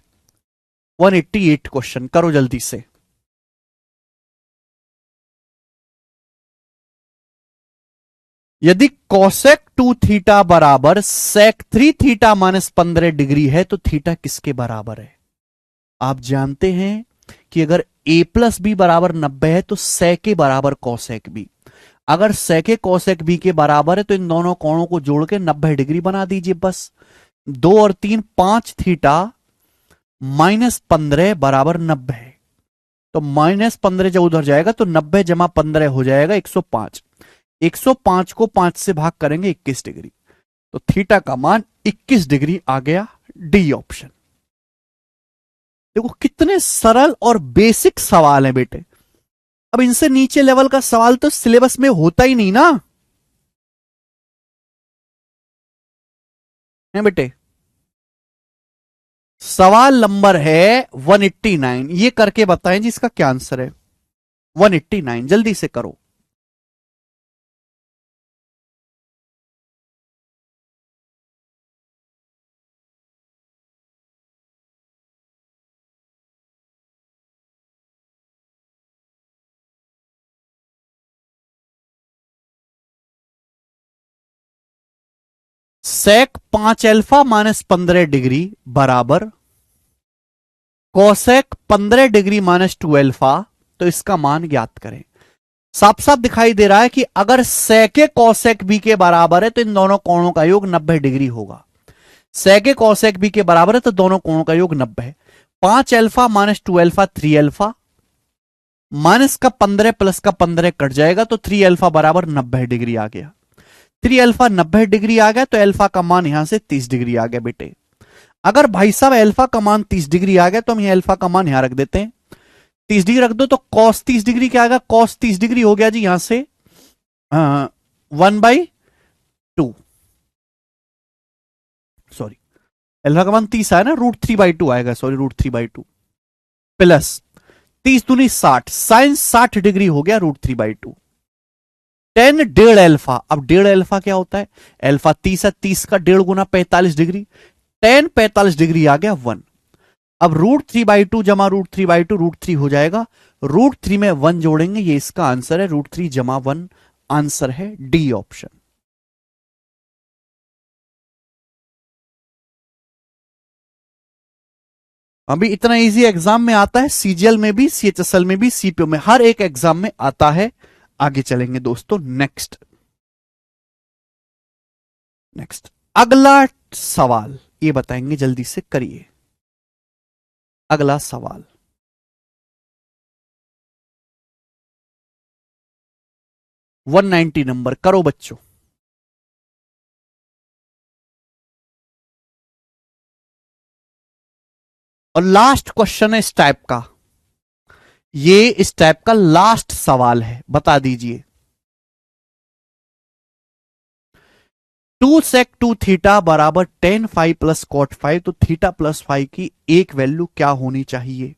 A: 188 क्वेश्चन करो जल्दी से। यदि कोसेक 2 थीटा बराबर सेक 3 थीटा माइनस 15 डिग्री है तो थीटा किसके बराबर है। आप जानते हैं कि अगर a प्लस बी बराबर 90 है तो सेक के बराबर कोसेक बी। अगर सेके कोसेक बी के बराबर है तो इन दोनों कोणों को जोड़ के 90 डिग्री बना दीजिए। बस 2 और 3 5 थीटा माइनस 15 बराबर 90 है। तो माइनस 15 जब उधर जाएगा तो 90 जमा 15 हो जाएगा 105। 105 को 5 से भाग करेंगे 21 डिग्री। तो थीटा का मान 21 डिग्री आ गया, डी ऑप्शन। देखो कितने सरल और बेसिक सवाल है बेटे। अब इनसे नीचे लेवल का सवाल तो सिलेबस में होता ही नहीं ना है बेटे। सवाल नंबर है 189, ये करके बताएं जी इसका क्या आंसर है। 189 जल्दी से करो। सेक 5 अल्फा माइनस 15 डिग्री बराबर कोसेक 15 डिग्री माइनस 2 अल्फा। तो इसका मान ज्ञात करें। साफ साफ दिखाई दे रहा है कि अगर सेके कोसेक बी के बराबर है तो इन दोनों कोणों का योग 90 डिग्री होगा। सेके कोसेक बी के बराबर है तो दोनों कोणों का योग 90 है। 5 alpha minus 2 alpha 3 alpha, minus का 15 प्लस का 15 कट जाएगा तो 3 अल्फा बराबर 90 डिग्री आ गया। 3 अल्फा 90 डिग्री आ गया तो अल्फा का मान यहां से 30 डिग्री आ गया बेटे। अगर भाई साहब अल्फा का मान 30 डिग्री आ गया तो हम ये अल्फा का मान यहां रख देते हैं। 30 डिग्री रख दो तो कॉस 30 डिग्री क्या आएगा, कॉस 30 डिग्री हो गया जी यहां से 1/2, सॉरी अल्फा का मान 30 आया ना, √3/2 आएगा, सॉरी √3/2 प्लस 30 दूनी 60, साइन 60 डिग्री हो गया √3/2। 10 डेढ़ अल्फा, अब डेढ़ अल्फा क्या होता है, अल्फा 30 है, 30 का डेढ़ गुना 45 डिग्री, 10 45 डिग्री आ गया 1। अब √3/2 जमा √3/2 √3 हो जाएगा, √3 में 1 जोड़ेंगे, ये इसका आंसर है, √3 जमा 1 आंसर है डी ऑप्शन। अभी इतना इजी एग्जाम में आता है, सीजीएल में भी, सीएचएसएल में भी, सीपीओ में, हर एक एग्जाम में आता है। आगे चलेंगे दोस्तों, नेक्स्ट अगला सवाल ये बताएंगे, जल्दी से करिए अगला सवाल। वन 190 नंबर, करो बच्चों। और लास्ट क्वेश्चन है इस टाइप का, ये इस टाइप का लास्ट सवाल है, बता दीजिए। 2 sec 2 थीटा बराबर tan फाइव प्लस कॉट 5, तो थीटा प्लस 5 की एक वैल्यू क्या होनी चाहिए।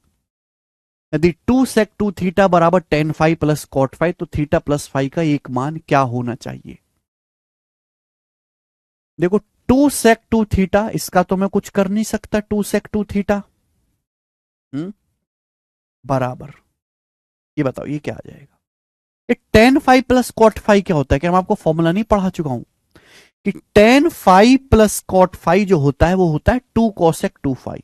A: यदि 2 sec 2 थीटा बराबर tan फाइव प्लस कॉट 5, तो थीटा प्लस 5 का एक मान क्या होना चाहिए। देखो 2 sec 2 थीटा, इसका तो मैं कुछ कर नहीं सकता, 2 sec 2 थीटा बराबर, ये बताओ ये क्या आ जाएगा। ये tan फाइव प्लस कॉट 5 क्या होता है, क्या मैं आपको फॉर्मूला नहीं पढ़ा चुका हूं कि tan फाइव प्लस कॉट 5 जो होता है वो होता है 2 cosec 2 5।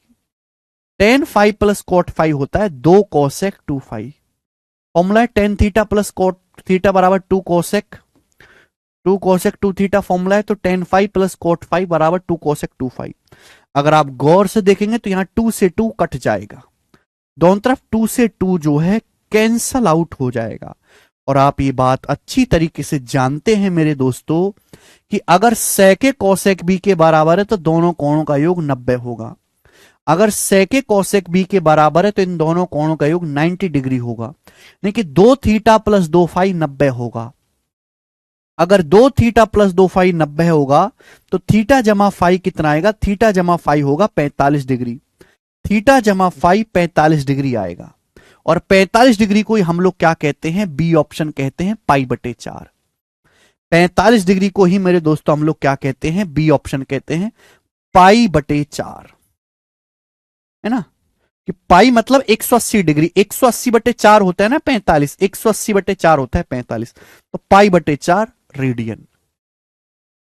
A: tan five plus cot 5 होता है 2 cosec 2 5। फॉर्मूला है tan theta plus cot theta बराबर 2 cosec 2 थीटा फॉर्मूला है, तो tan फाइव प्लस कॉट 5 बराबर 2 cosec 2 5। अगर आप गौर से देखेंगे तो यहां 2 से 2 कट जाएगा, दोनों तरफ 2 से 2 जो है कैंसल आउट हो जाएगा। और आप ये बात अच्छी तरीके से जानते हैं मेरे दोस्तों कि अगर सेके कोसेक बी के बराबर है तो दोनों कोणों का योग 90 होगा। अगर सेके कोसेक बी के बराबर है तो इन दोनों कोणों का योग 90 डिग्री होगा, यानी कि 2 थीटा प्लस 2 फाई 90 होगा। अगर 2 थीटा प्लस 2 फाई 90 होगा तो थीटा जमा फाई कितना आएगा, थीटा जमा फाई होगा 45 डिग्री, थीटा जमा फाई 45 डिग्री आएगा। और 45 डिग्री को हम लोग क्या कहते हैं, बी ऑप्शन कहते हैं π/4। 45 डिग्री को ही मेरे दोस्तों हम लोग क्या कहते हैं, बी ऑप्शन कहते हैं π/4, है ना, कि पाई मतलब 180 डिग्री, 180/4 होता है ना 45, 180/4 होता है 45, तो π/4 रेडियन,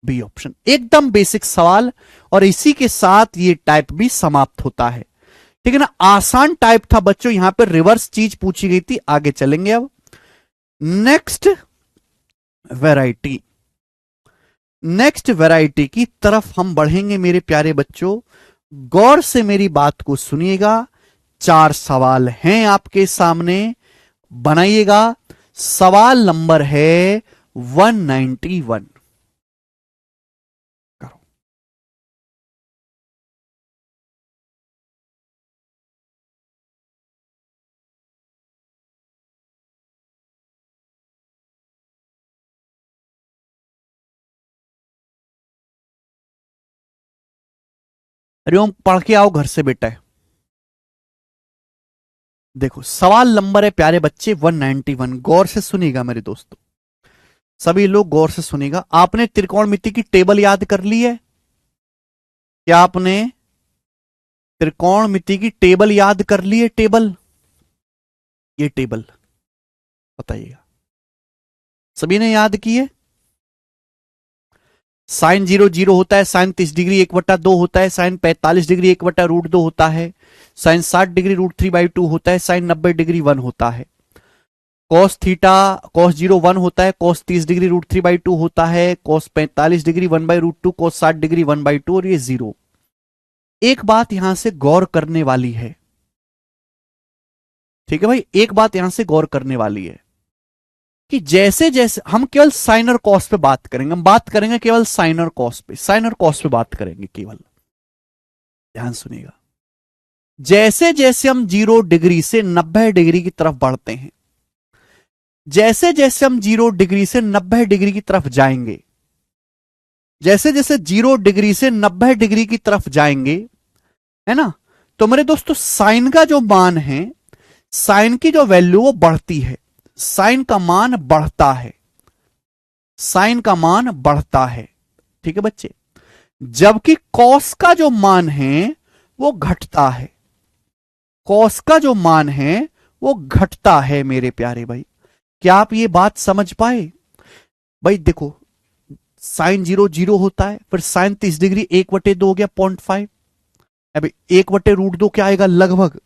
A: बी ऑप्शन। एकदम बेसिक सवाल, और इसी के साथ ये टाइप भी समाप्त होता है, ठीक है ना। आसान टाइप था बच्चों, यहां पर रिवर्स चीज पूछी गई थी। आगे चलेंगे अब नेक्स्ट वैरायटी, नेक्स्ट वैरायटी की तरफ हम बढ़ेंगे मेरे प्यारे बच्चों। गौर से मेरी बात को सुनिएगा, 4 सवाल हैं आपके सामने, बनाइएगा। सवाल नंबर है 191, करो। हरिओम, पढ़ के आओ घर से बेटा। देखो सवाल नंबर है प्यारे बच्चे 191, गौर से सुनिएगा मेरे दोस्तों, सभी लोग गौर से सुनिएगा। आपने त्रिकोणमिति की टेबल याद कर ली है, क्या आपने त्रिकोणमिति की टेबल याद कर ली है, टेबल, ये टेबल बताइएगा, सभी ने याद की है। साइन 0 0 होता है, साइन 30 डिग्री 1/2 होता है, साइन 45 डिग्री 1/√2 होता है, साइन 60 डिग्री √3/2 होता है, साइन 90 डिग्री 1 होता है। कॉस थीटा कॉस 0 1 होता है, कॉस 30 डिग्री √3/2 होता है, कॉस 45 डिग्री 1/√2, कॉस 60 डिग्री 1/2 और ये 0। एक बात यहां से गौर करने वाली है, ठीक है भाई, एक बात यहां से गौर करने वाली है कि जैसे जैसे हम केवल साइन और कॉस पे बात करेंगे, हम बात करेंगे केवल साइन और कॉस पे, साइन और कॉस पे बात करेंगे केवल, ध्यान सुनिएगा। जैसे जैसे हम 0 डिग्री से 90 डिग्री की तरफ बढ़ते हैं, जैसे जैसे हम 0 डिग्री से 90 डिग्री की तरफ जाएंगे, जैसे जैसे 0 डिग्री से 90 डिग्री की तरफ जाएंगे, है ना, तो मेरे दोस्तों साइन का जो मान है, साइन की जो वैल्यू वो बढ़ती है, साइन का मान बढ़ता है, साइन का मान बढ़ता है, ठीक है बच्चे। जबकि कॉस का जो मान है वो घटता है, कॉस का जो मान है वो घटता है मेरे प्यारे भाई। क्या आप ये बात समझ पाए? भाई देखो, साइन 0 0 होता है, फिर साइन 30 डिग्री 1/2 हो गया 0.5, अभी 1/√2 क्या आएगा लगभग,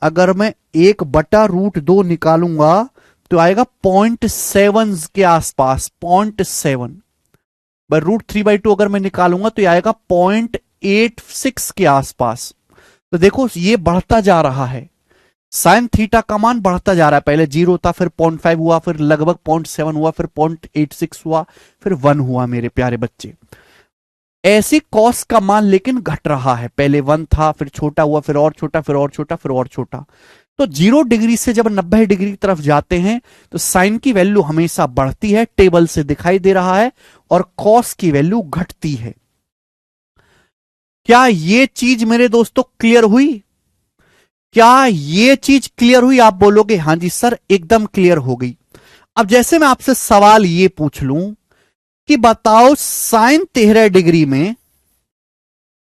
A: अगर मैं 1/√2 निकालूंगा तो आएगा 0.7 के आसपास, 0.7। √3/2 अगर मैं निकालूंगा तो आएगा 0.86 के आसपास। तो देखो ये बढ़ता जा रहा है, साइन थीटा का मान बढ़ता जा रहा है, पहले 0 था, फिर 0.5 हुआ, फिर लगभग 0.7 हुआ, फिर 0.86 हुआ, फिर 1 हुआ मेरे प्यारे बच्चे। ऐसी कॉस का मान लेकिन घट रहा है, पहले 1 था, फिर छोटा हुआ, फिर और छोटा, फिर और छोटा, फिर और छोटा। तो 0 डिग्री से जब 90 डिग्री की तरफ जाते हैं तो साइन की वैल्यू हमेशा बढ़ती है, टेबल से दिखाई दे रहा है, और कॉस की वैल्यू घटती है। क्या ये चीज मेरे दोस्तों क्लियर हुई? क्या ये चीज क्लियर हुई? आप बोलोगे हां जी सर एकदम क्लियर हो गई। अब जैसे मैं आपसे सवाल ये पूछ लूं कि बताओ साइन 13 डिग्री में,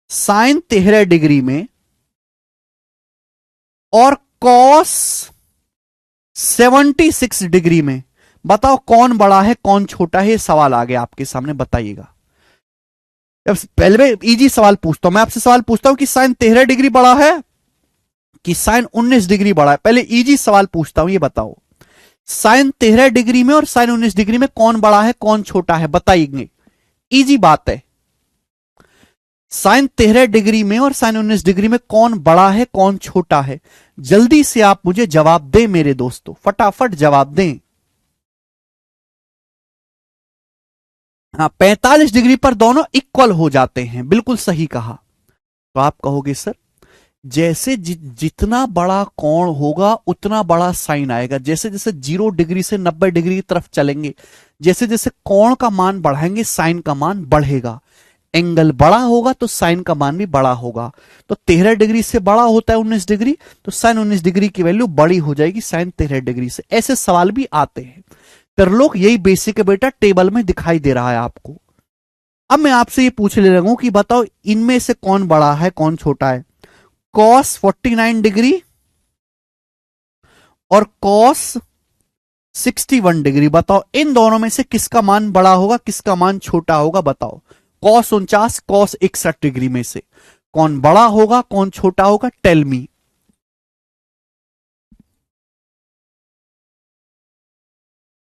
A: साइन 13 डिग्री में और कॉस 76 डिग्री में, बताओ कौन बड़ा है कौन छोटा है? ये सवाल आ गया आपके सामने, बताइएगा। पहले मैं इजी सवाल पूछता हूं, मैं आपसे सवाल पूछता हूं कि साइन 13 डिग्री बड़ा है कि साइन 19 डिग्री बड़ा है? पहले इजी सवाल पूछता हूं, ये बताओ साइन 13 डिग्री में और साइन 19 डिग्री में कौन बड़ा है कौन छोटा है? बताइए, इजी बात है। साइन 13 डिग्री में और साइन 19 डिग्री में कौन बड़ा है कौन छोटा है? जल्दी से आप मुझे जवाब दें मेरे दोस्तों, फटाफट जवाब दें। हाँ, 45 डिग्री पर दोनों इक्वल हो जाते हैं, बिल्कुल सही कहा। तो आप कहोगे सर जैसे जितना बड़ा कोण होगा उतना बड़ा साइन आएगा, जैसे जैसे 0 डिग्री से 90 डिग्री की तरफ चलेंगे, जैसे जैसे कोण का मान बढ़ाएंगे साइन का मान बढ़ेगा, एंगल बड़ा होगा तो साइन का मान भी बड़ा होगा। तो 13 डिग्री से बड़ा होता है 19 डिग्री, तो साइन 19 डिग्री की वैल्यू बड़ी हो जाएगी साइन 13 डिग्री से। ऐसे सवाल भी आते हैं, कर लो, यही बेसिक है बेटा, टेबल में दिखाई दे रहा है आपको। अब मैं आपसे ये पूछ ले रहा हूं कि बताओ इनमें से कौन बड़ा है कौन छोटा है? कॉस 49 डिग्री और कॉस 61 डिग्री, बताओ इन दोनों में से किसका मान बड़ा होगा किसका मान छोटा होगा? बताओ कॉस 49 कॉस 61 डिग्री में से कौन बड़ा होगा कौन छोटा होगा? Tell me.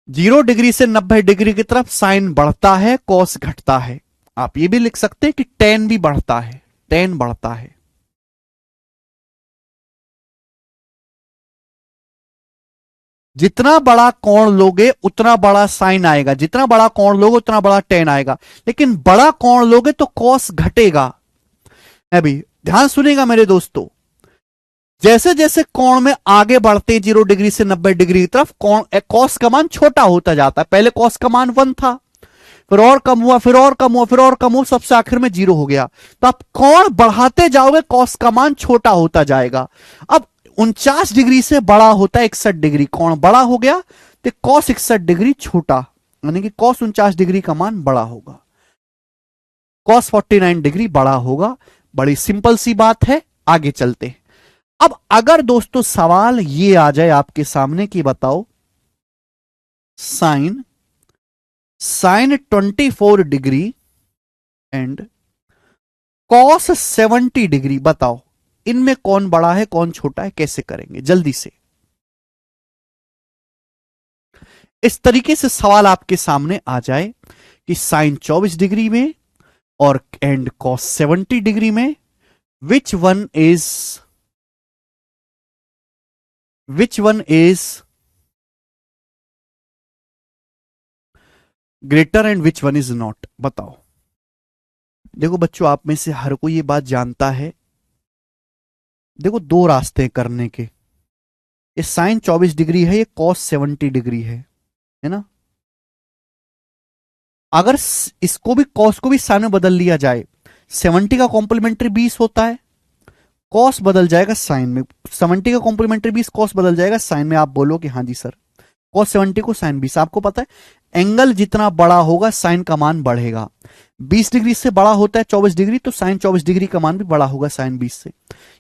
A: जीरो डिग्री से 90 डिग्री की तरफ साइन बढ़ता है कॉस घटता है। आप ये भी लिख सकते हैं कि टेन भी बढ़ता है, टेन बढ़ता है। जितना बड़ा कोण लोगे उतना बड़ा साइन आएगा, जितना बड़ा कोण लोगे उतना बड़ा टेन आएगा, लेकिन बड़ा कोण लोगे तो कॉस घटेगा। अभी ध्यान सुनेगा मेरे दोस्तों, जैसे जैसे कोण में आगे बढ़ते 0 डिग्री से 90 डिग्री की तरफ कोण कॉस का मान छोटा होता जाता है। पहले कॉस का मान 1 था, फिर और कम हुआ, फिर और कम हुआ, फिर और कम हुआ, सबसे आखिर में 0 हो गया। तो आप कोण बढ़ाते जाओगे कॉस का मान छोटा होता जाएगा। अब 49 डिग्री से बड़ा होता है 61 डिग्री, कोण बड़ा हो गया तो कॉस 61 डिग्री छोटा, यानी कि कॉस 49 डिग्री का मान बड़ा होगा, कॉस 49 डिग्री बड़ा होगा। बड़ी सिंपल सी बात है, आगे चलते हैं। अब अगर दोस्तों सवाल ये आ जाए आपके सामने कि बताओ sine 24 degree and cos 70 degree, बताओ इनमें कौन बड़ा है कौन छोटा है, कैसे करेंगे जल्दी से। इस तरीके से सवाल आपके सामने आ जाए कि साइन 24 डिग्री में और एंड कॉस 70 डिग्री में which one is greater and which one is not, बताओ। देखो बच्चों, आप में से हर कोई ये बात जानता है, देखो दो रास्ते करने के, ये साइन 24 डिग्री है, ये कॉस 70 डिग्री है ना। अगर इसको भी कॉस को भी साइन में बदल लिया जाए, 70 का कॉम्प्लीमेंट्री 20 होता है, कॉस बदल जाएगा साइन में, 70 का कॉम्प्लीमेंट्री 20 कॉस बदल जाएगा साइन में। आप बोलो कि हाँ जी सर, कॉस 70 को साइन 20। आपको पता है एंगल जितना बड़ा होगा साइन का मान बढ़ेगा, 20 डिग्री से बड़ा होता है 24 डिग्री, तो साइन 24 डिग्री का मान भी बड़ा होगा साइन 20 से,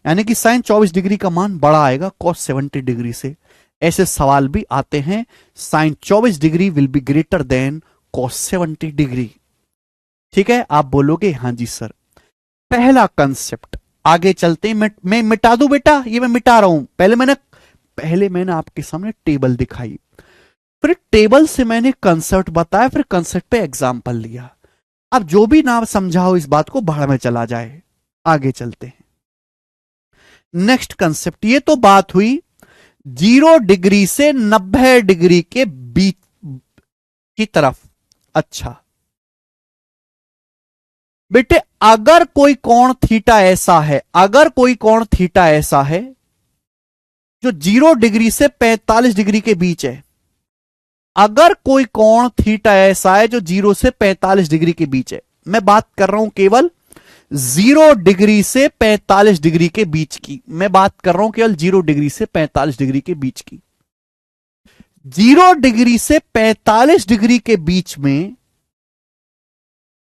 A: यानी कि साइन 24 डिग्री का मान बड़ा आएगा कॉस 70 डिग्री से। ऐसे सवाल भी आते हैं, sine 24 degree will be greater than cos 70 degree. ठीक है, आप बोलोगे हाँ जी सर। पहला कंसेप्ट, आगे चलते हैं। मैं मिटा दूं बेटा, ये मैं मिटा रहा हूं। पहले मैंने आपके सामने टेबल दिखाई, फिर टेबल से मैंने कंसेप्ट बताया, फिर कंसेप्ट पे एग्जांपल लिया। अब जो भी ना समझाओ इस बात को भाड़ में चला जाए। आगे चलते हैं, नेक्स्ट कंसेप्ट। ये तो बात हुई 0 डिग्री से 90 डिग्री के बीच की तरफ। अच्छा बेटे, अगर कोई कोण थीटा ऐसा है, अगर कोई कोण थीटा ऐसा है जो 0 डिग्री से 45 डिग्री के बीच है, अगर कोई कोण थीटा ऐसा है जो 0 से 45 डिग्री के बीच है, मैं बात कर रहा हूं केवल 0 डिग्री से 45 डिग्री के बीच की, मैं बात कर रहा हूं केवल 0 डिग्री से 45 डिग्री के बीच की। 0 डिग्री से 45 डिग्री के बीच में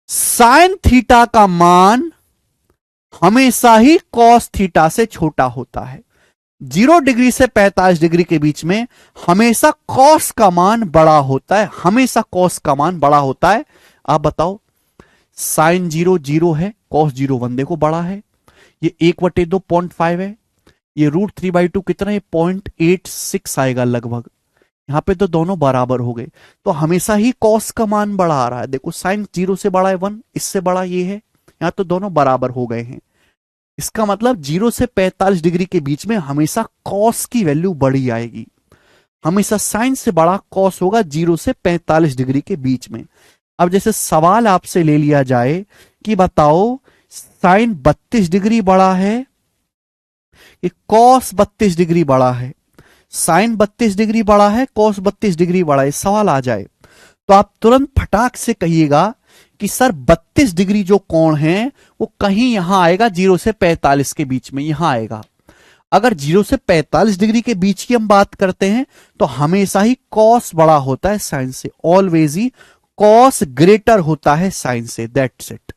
A: साइन थीटा का मान हमेशा ही कॉस थीटा से छोटा होता है। 0 डिग्री से 45 डिग्री के बीच में हमेशा कॉस का मान बड़ा होता है, हमेशा कॉस का मान बड़ा होता है। आप बताओ, साइन 0 0 है, कॉस 0 1 देखो बड़ा है, ये 1/2 0.5 है, ये √3/2 कितना है 0.86 आएगा लगभग। यहां पे तो दोनों बराबर हो गए, तो हमेशा ही कॉस का मान बड़ा आ रहा है। देखो साइन 0 से बड़ा है 1, इससे बड़ा ये है, यहां तो दोनों बराबर हो गए हैं। इसका मतलब 0 से 45 डिग्री के बीच में हमेशा कॉस की वैल्यू बड़ी आएगी, हमेशा साइन से बड़ा कॉस होगा 0 से 45 डिग्री के बीच में। अब जैसे सवाल आपसे ले लिया जाए कि बताओ साइन 32 डिग्री बड़ा है कि कॉस 32 डिग्री बड़ा है, साइन 32 डिग्री बड़ा है कॉस 32 डिग्री बड़ा है, सवाल आ जाए तो आप तुरंत फटाक से कहिएगा कि सर 32 डिग्री जो कोण है वो कहीं यहां आएगा 0 से 45 के बीच में, यहां आएगा। अगर 0 से 45 डिग्री के बीच की हम बात करते हैं तो हमेशा ही कॉस बड़ा होता है साइन से, ऑलवेज ही कॉस ग्रेटर होता है साइन से, दैट्स इट।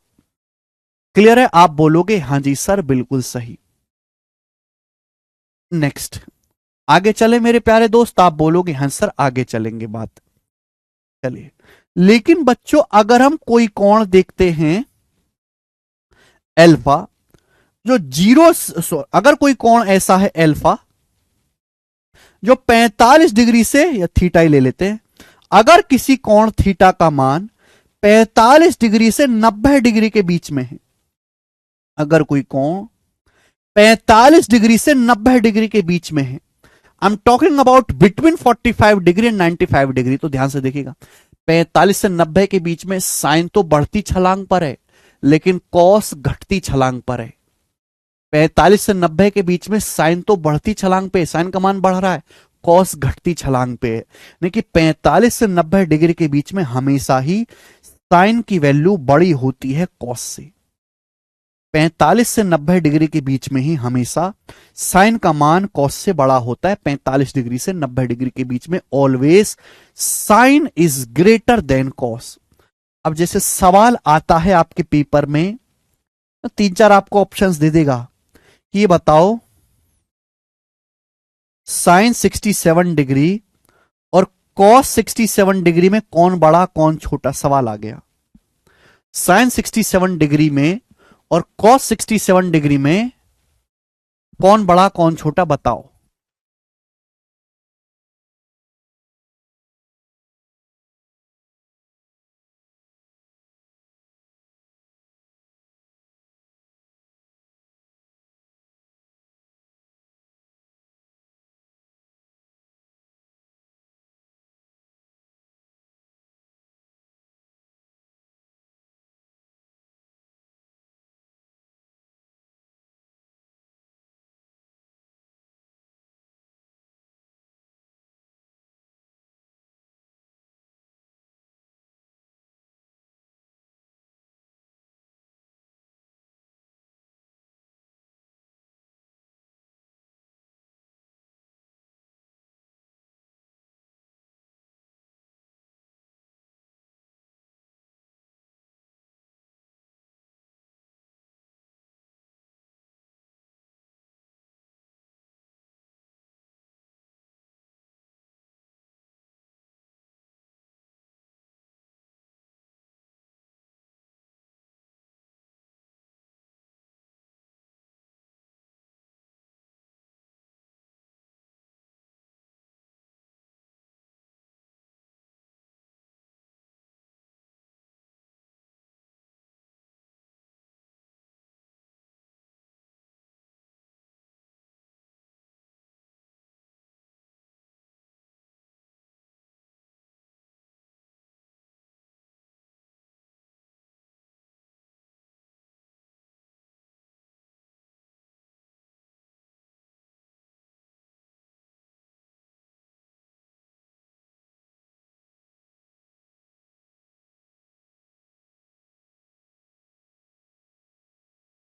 A: क्लियर है? आप बोलोगे हाँ जी सर बिल्कुल सही। नेक्स्ट, आगे चले मेरे प्यारे दोस्त, आप बोलोगे हाँ सर आगे चलेंगे बात, चलिए। लेकिन बच्चों अगर हम कोई कोण देखते हैं अल्फा, जो 0, अगर कोई कोण ऐसा है अल्फा जो 45 डिग्री से, या थीटा ही ले लेते हैं, अगर किसी कोण थीटा का मान 45 डिग्री से 90 डिग्री के बीच में है, अगर कोई कोण 45 डिग्री से 90 डिग्री के बीच में है, I am talking about between 45 degree and 95 degree, तो ध्यान से देखिएगा 45 से 90 के बीच में साइन तो बढ़ती छलांग पर है लेकिन कॉस घटती छलांग पर है। 45 से 90 के बीच में साइन तो बढ़ती छलांग पे, साइन का मान बढ़ रहा है, कॉस घटती छलांग पे है। लेकिन 45 से 90 डिग्री के बीच में हमेशा ही साइन की वैल्यू बड़ी होती है कॉस से। 45 से 90 डिग्री के बीच में ही हमेशा साइन का मान कॉस से बड़ा होता है। 45 डिग्री से 90 डिग्री के बीच में always sine is greater than cos. अब जैसे सवाल आता है आपके पेपर में तो 3-4 आपको ऑप्शंस दे देगा कि ये बताओ साइन 67 डिग्री और कॉस 67 डिग्री में कौन बड़ा कौन छोटा, सवाल आ गया। साइन 67 डिग्री में और कॉस 67 डिग्री में कौन बड़ा कौन छोटा बताओ।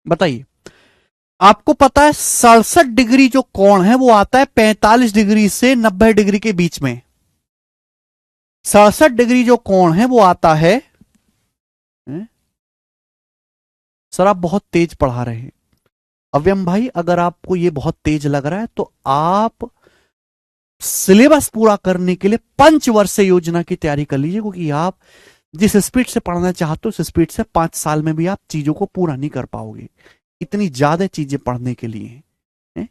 A: बताइए। आपको पता है 67 डिग्री जो कोण है वो आता है 45 डिग्री से 90 डिग्री के बीच में। 67 डिग्री जो कोण है वो आता है, सर आप बहुत तेज पढ़ा रहे हैं अव्यम भाई, अगर आपको ये बहुत तेज लग रहा है तो आप सिलेबस पूरा करने के लिए पंचवर्षीय योजना की तैयारी कर लीजिए, क्योंकि आप जिस स्पीड से पढ़ना चाहते हो उस स्पीड से 5 साल में भी आप चीजों को पूरा नहीं कर पाओगे। इतनी ज्यादा चीजें पढ़ने के लिए हैं।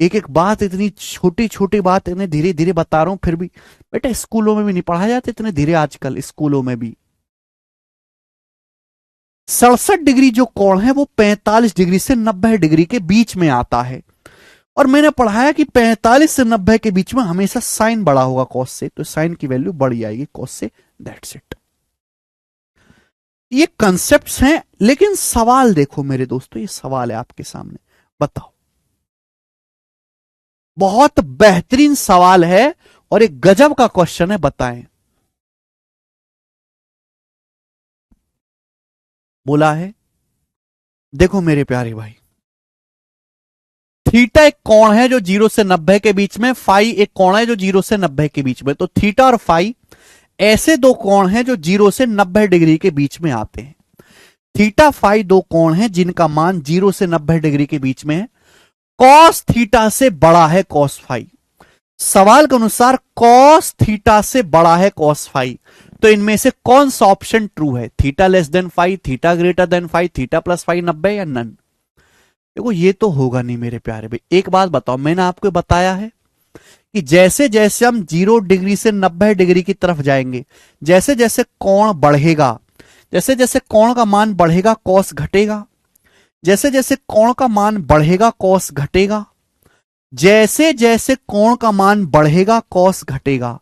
A: एक एक बात, इतनी छोटी छोटी बात इन्हें धीरे धीरे बता रहा हूं, फिर भी बेटा स्कूलों में भी नहीं पढ़ाया जाता इतने धीरे आजकल स्कूलों में भी। 67 डिग्री जो कोण है वो 45 डिग्री से 90 डिग्री के बीच में आता है, और मैंने पढ़ाया कि 45 से 90 के बीच में हमेशा साइन बड़ा होगा कॉस से, तो साइन की वैल्यू बढ़ आएगी कॉस से। That's it. ये कंसेप्ट्स हैं, लेकिन सवाल देखो मेरे दोस्तों, ये सवाल है आपके सामने, बताओ। बहुत बेहतरीन सवाल है और एक गजब का क्वेश्चन है, बताएं। बोला है, देखो मेरे प्यारे भाई, थीटा एक कोण है जो 0 से 90 के बीच में, फाई एक कोण है जो 0 से 90 के बीच में। तो थीटा और फाई ऐसे दो कोण हैं जो 0 से 90 डिग्री के बीच में आते हैं। थीटा फाई दो कोण हैं जिनका मान 0 से 90 डिग्री के बीच में है। कॉस थीटा से बड़ा है कॉस फाई। सवाल के अनुसार कॉस थीटा से बड़ा है कॉस फाई, तो इनमें से कौन सा ऑप्शन ट्रू है? Theta less than phi, theta greater than phi, theta plus phi 90 या नन? देखो ये तो होगा नहीं मेरे प्यारे भाई। एक बात बताओ, मैंने आपको बताया है कि जैसे जैसे हम 0 डिग्री से 90 डिग्री की तरफ जाएंगे, जैसे जैसे कोण बढ़ेगा, जैसे जैसे कोण का मान बढ़ेगा कॉस घटेगा, जैसे जैसे कोण का मान बढ़ेगा कॉस घटेगा, जैसे जैसे कोण का मान बढ़ेगा कॉस घटेगा।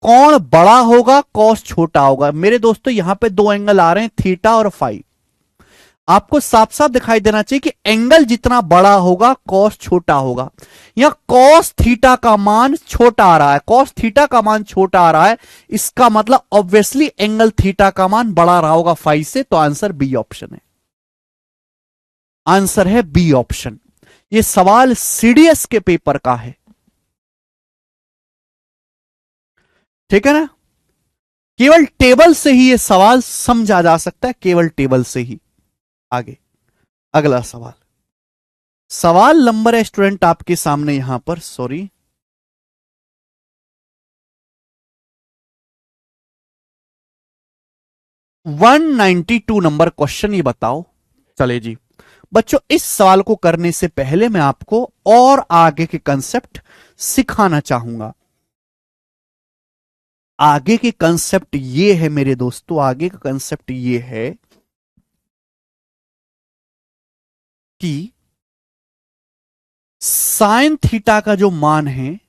A: कोण बड़ा होगा कॉस छोटा होगा। मेरे दोस्तों यहां पे दो एंगल आ रहे हैं, थीटा और फाई। आपको साफ साफ दिखाई देना चाहिए कि एंगल जितना बड़ा होगा कॉस छोटा होगा। यहां कॉस थीटा का मान छोटा आ रहा है, कॉस थीटा का मान छोटा आ रहा है, इसका मतलब ऑब्वियसली एंगल थीटा का मान बड़ा रहा होगा फाई से। तो आंसर बी ऑप्शन है, आंसर है बी ऑप्शन। यह सवाल सीडीएस के पेपर का है, ठीक है ना। केवल टेबल से ही यह सवाल समझा जा सकता है, केवल टेबल से ही। आगे अगला सवाल, सवाल नंबर है स्टूडेंट आपके सामने यहां पर, सॉरी, 192 नंबर क्वेश्चन ये बताओ। चले जी बच्चों, इस सवाल को करने से पहले मैं आपको और आगे के कंसेप्ट सिखाना चाहूंगा। आगे के कंसेप्ट ये है मेरे दोस्तों, आगे का कंसेप्ट ये है कि साइन थीटा का जो मान है,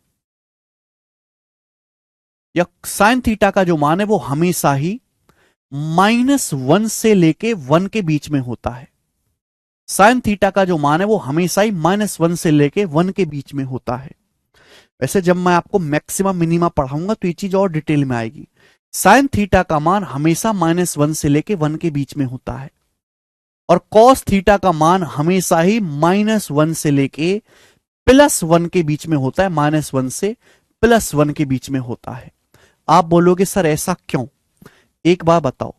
A: या साइन थीटा का जो मान है, वो हमेशा ही -1 से लेके 1 के बीच में होता है। साइन थीटा का जो मान है वो हमेशा ही -1 से लेके 1 के बीच में होता है। वैसे जब मैं आपको मैक्सिमम मिनिमा पढ़ाऊंगा तो ये चीज और डिटेल में आएगी। साइन थीटा का मान हमेशा -1 से लेके 1 के बीच में होता है, और कॉस थीटा का मान हमेशा ही -1 से लेके +1 के बीच में होता है। -1 से +1 के बीच में होता है। आप बोलोगे सर ऐसा क्यों? एक बार बताओ,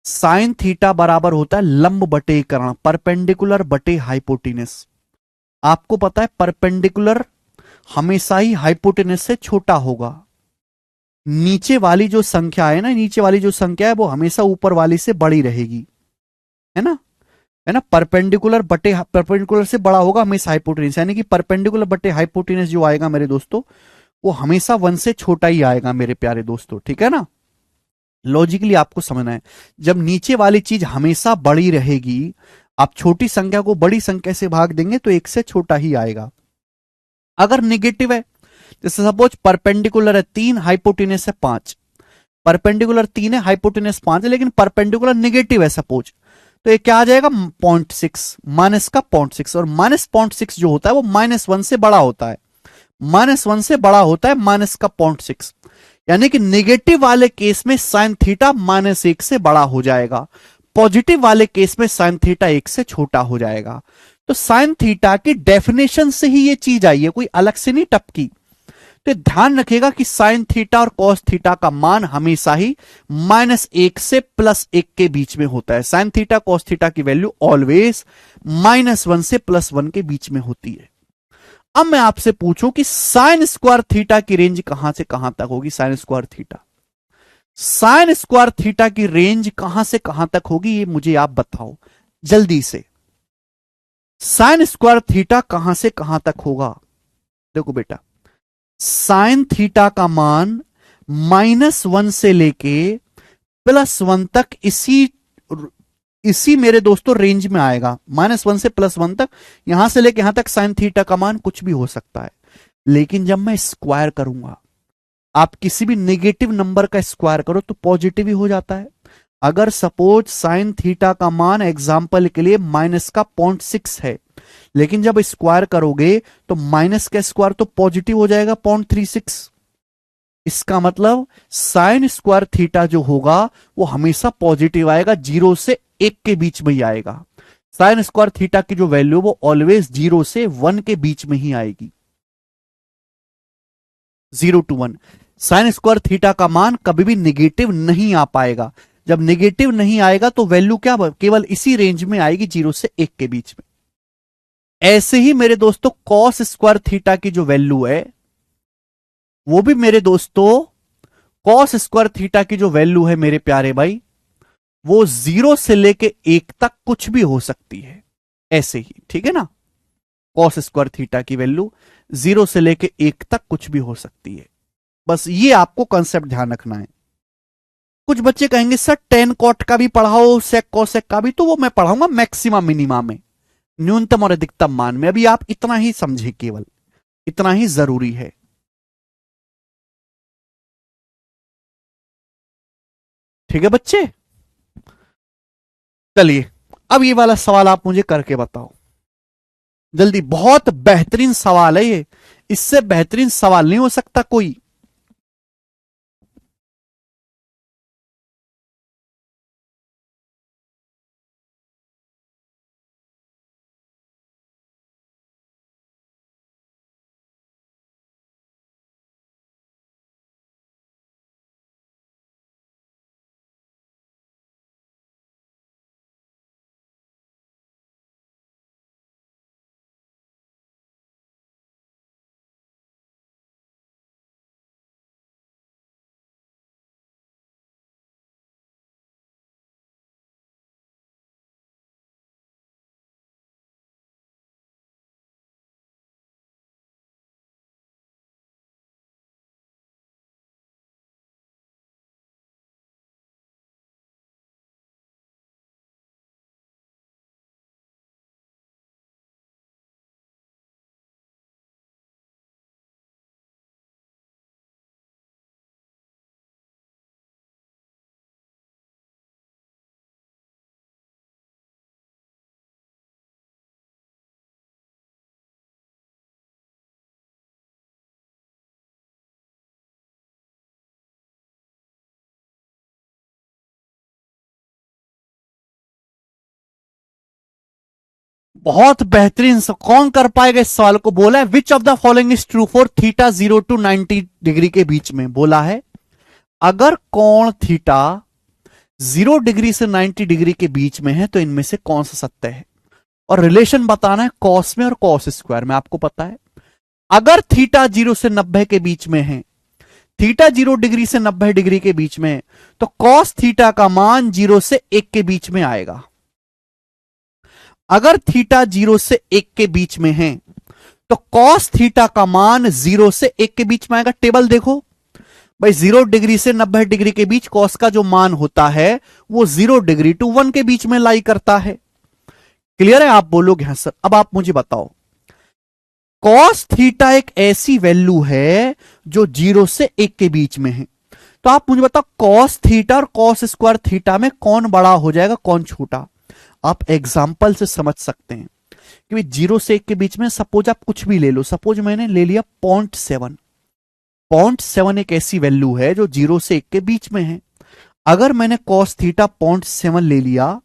A: साइन थीटा बराबर होता है लंब बटे कर्ण, परपेंडिकुलर बटे हाइपोटेनस। आपको पता है परपेंडिकुलर हमेशा ही हाइपोटेनस से छोटा होगा। नीचे वाली जो संख्या है ना, नीचे वाली जो संख्या है वो हमेशा ऊपर वाली से बड़ी रहेगी, है ना? है ना? परपेंडिकुलर से बड़ा होगा हमेशा हाइपोटेनस, यानी कि परपेंडिकुलर बटे हाइपोटेनस जो आएगा मेरे दोस्तों, वो हमेशा 1 से छोटा ही आएगा मेरे प्यारे दोस्तों। ठीक है ना? लॉजिकली आपको समझना है, जब नीचे वाली चीज हमेशा बड़ी रहेगी, आप छोटी संख्या को बड़ी संख्या से भाग देंगे तो 1 से छोटा ही आएगा। अगर निगेटिव है, जैसे सपोज परपेंडिकुलर है 3, हाइपोटेनस है 5, परपेंडिकुलर 3 है, हाइपोटेनस 5 है, लेकिन परपेंडिकुलर निगेटिव है सपोज, तो ये क्या आ जाएगा? 0.6, माइनस का 0.6, और -0.6 जो होता है वो -1 से बड़ा होता है। -1 से बड़ा होता है माइनस का 0.6, यानी कि निगेटिव वाले केस में साइन थीटा -1 से बड़ा हो जाएगा, पॉजिटिव वाले केस में साइन थीटा 1 से छोटा हो जाएगा। तो साइन थीटा की डेफिनेशन से ही ये चीज आई है, कोई अलग से नहीं टपकी। तो ध्यान रखिएगा कि साइन थीटा और कॉस थीटा का मान हमेशा ही -1 से +1 के बीच में होता है। साइन थीटा कॉस थीटा की वैल्यू ऑलवेज -1 से +1 के बीच में होती है। अब मैं आपसे पूछूं कि साइन स्क्वायर थीटा की रेंज कहां से कहां तक होगी? Sine square theta, sine square theta की रेंज कहां से कहां तक होगी, ये मुझे आप बताओ जल्दी से। साइन स्क्वायर थीटा कहां से कहां तक होगा? देखो बेटा, साइन थीटा का मान -1 से लेके +1 तक इसी मेरे दोस्तों रेंज में आएगा। -1 से +1 तक, यहां से लेके यहां तक साइन थीटा का मान कुछ भी हो सकता है। लेकिन जब मैं स्क्वायर करूंगा, आप किसी भी नेगेटिव नंबर का स्क्वायर करो तो पॉजिटिव ही हो जाता है। अगर सपोज साइन थीटा का मान एग्जाम्पल के लिए -0.6 है, लेकिन जब स्क्वायर करोगे तो माइनस का स्क्वायर तो पॉजिटिव हो जाएगा 0.36। इसका मतलब साइन स्क्वायर थीटा जो होगा वो हमेशा पॉजिटिव आएगा, 0 से 1 के बीच में ही आएगा। साइन स्क्वायर थीटा की जो वैल्यू वो ऑलवेज 0 से 1 के बीच में ही आएगी, 0 to 1। साइन स्क्वायर थीटा का मान कभी भी निगेटिव नहीं आ पाएगा। जब निगेटिव नहीं आएगा तो वैल्यू क्या केवल इसी रेंज में आएगी, 0 से 1 के बीच में। ऐसे ही मेरे दोस्तों कॉस स्क्वायर थीटा की जो वैल्यू है, वो भी मेरे दोस्तों कॉस स्क्वायर थीटा की जो वैल्यू है मेरे प्यारे भाई, वो 0 से लेके 1 तक कुछ भी हो सकती है। ऐसे ही, ठीक है ना? कॉस स्क्वायर थीटा की वैल्यू 0 से लेके 1 तक कुछ भी हो सकती है। बस ये आपको कंसेप्ट ध्यान रखना है। कुछ बच्चे कहेंगे सर टेन कॉट का भी पढ़ाओ, सेक कॉसेक का भी, तो वो मैं पढ़ाऊंगा मैक्सिमम मिनिमा में, न्यूनतम और अधिकतम मान में। अभी आप इतना ही समझे, केवल इतना ही जरूरी है। ठीक है बच्चे? चलिए, अब ये वाला सवाल आप मुझे करके बताओ जल्दी। बहुत बेहतरीन सवाल है ये, इससे बेहतरीन सवाल नहीं हो सकता कोई। बहुत बेहतरीन। कौन कर पाएगा इस सवाल को? बोला है which of the following is true for theta 0 to 90 degree के बीच में। बोला है अगर कोण थीटा 0 डिग्री से 90 डिग्री के बीच में है तो इनमें से कौन सा सत्य है। और रिलेशन बताना है कॉस में और कॉस स्क्वायर में। आपको पता है अगर थीटा 0 से 90 के बीच में है, थीटा 0 डिग्री से 90 डिग्री के बीच में है, तो कॉस थीटा का मान 0 से 1 के बीच में आएगा। अगर थीटा 0 से 1 के बीच में है तो कॉस थीटा का मान 0 से 1 के बीच में आएगा। टेबल देखो भाई, 0 डिग्री से 90 डिग्री के बीच कॉस का जो मान होता है वो 0 डिग्री टू 1 के बीच में लाई करता है। क्लियर है? आप बोलोगे हाँ सर। अब आप मुझे बताओ, कॉस थीटा एक ऐसी वैल्यू है जो 0 से 1 के बीच में है, तो आप मुझे बताओ कॉस थीटा और कॉस स्क्वायर थीटा में कौन बड़ा हो जाएगा, कौन छोटा? आप एग्जाम्पल से समझ सकते हैं कि 0 से 1 के बीच में सपोज आप कुछ भी ले लो। सपोज मैंने ले लिया 0.7। 0.7 एक ऐसी वैल्यू है जो 0 से 1 के बीच में है। अगर मैंने कॉस थीटा 0.7 ले लिया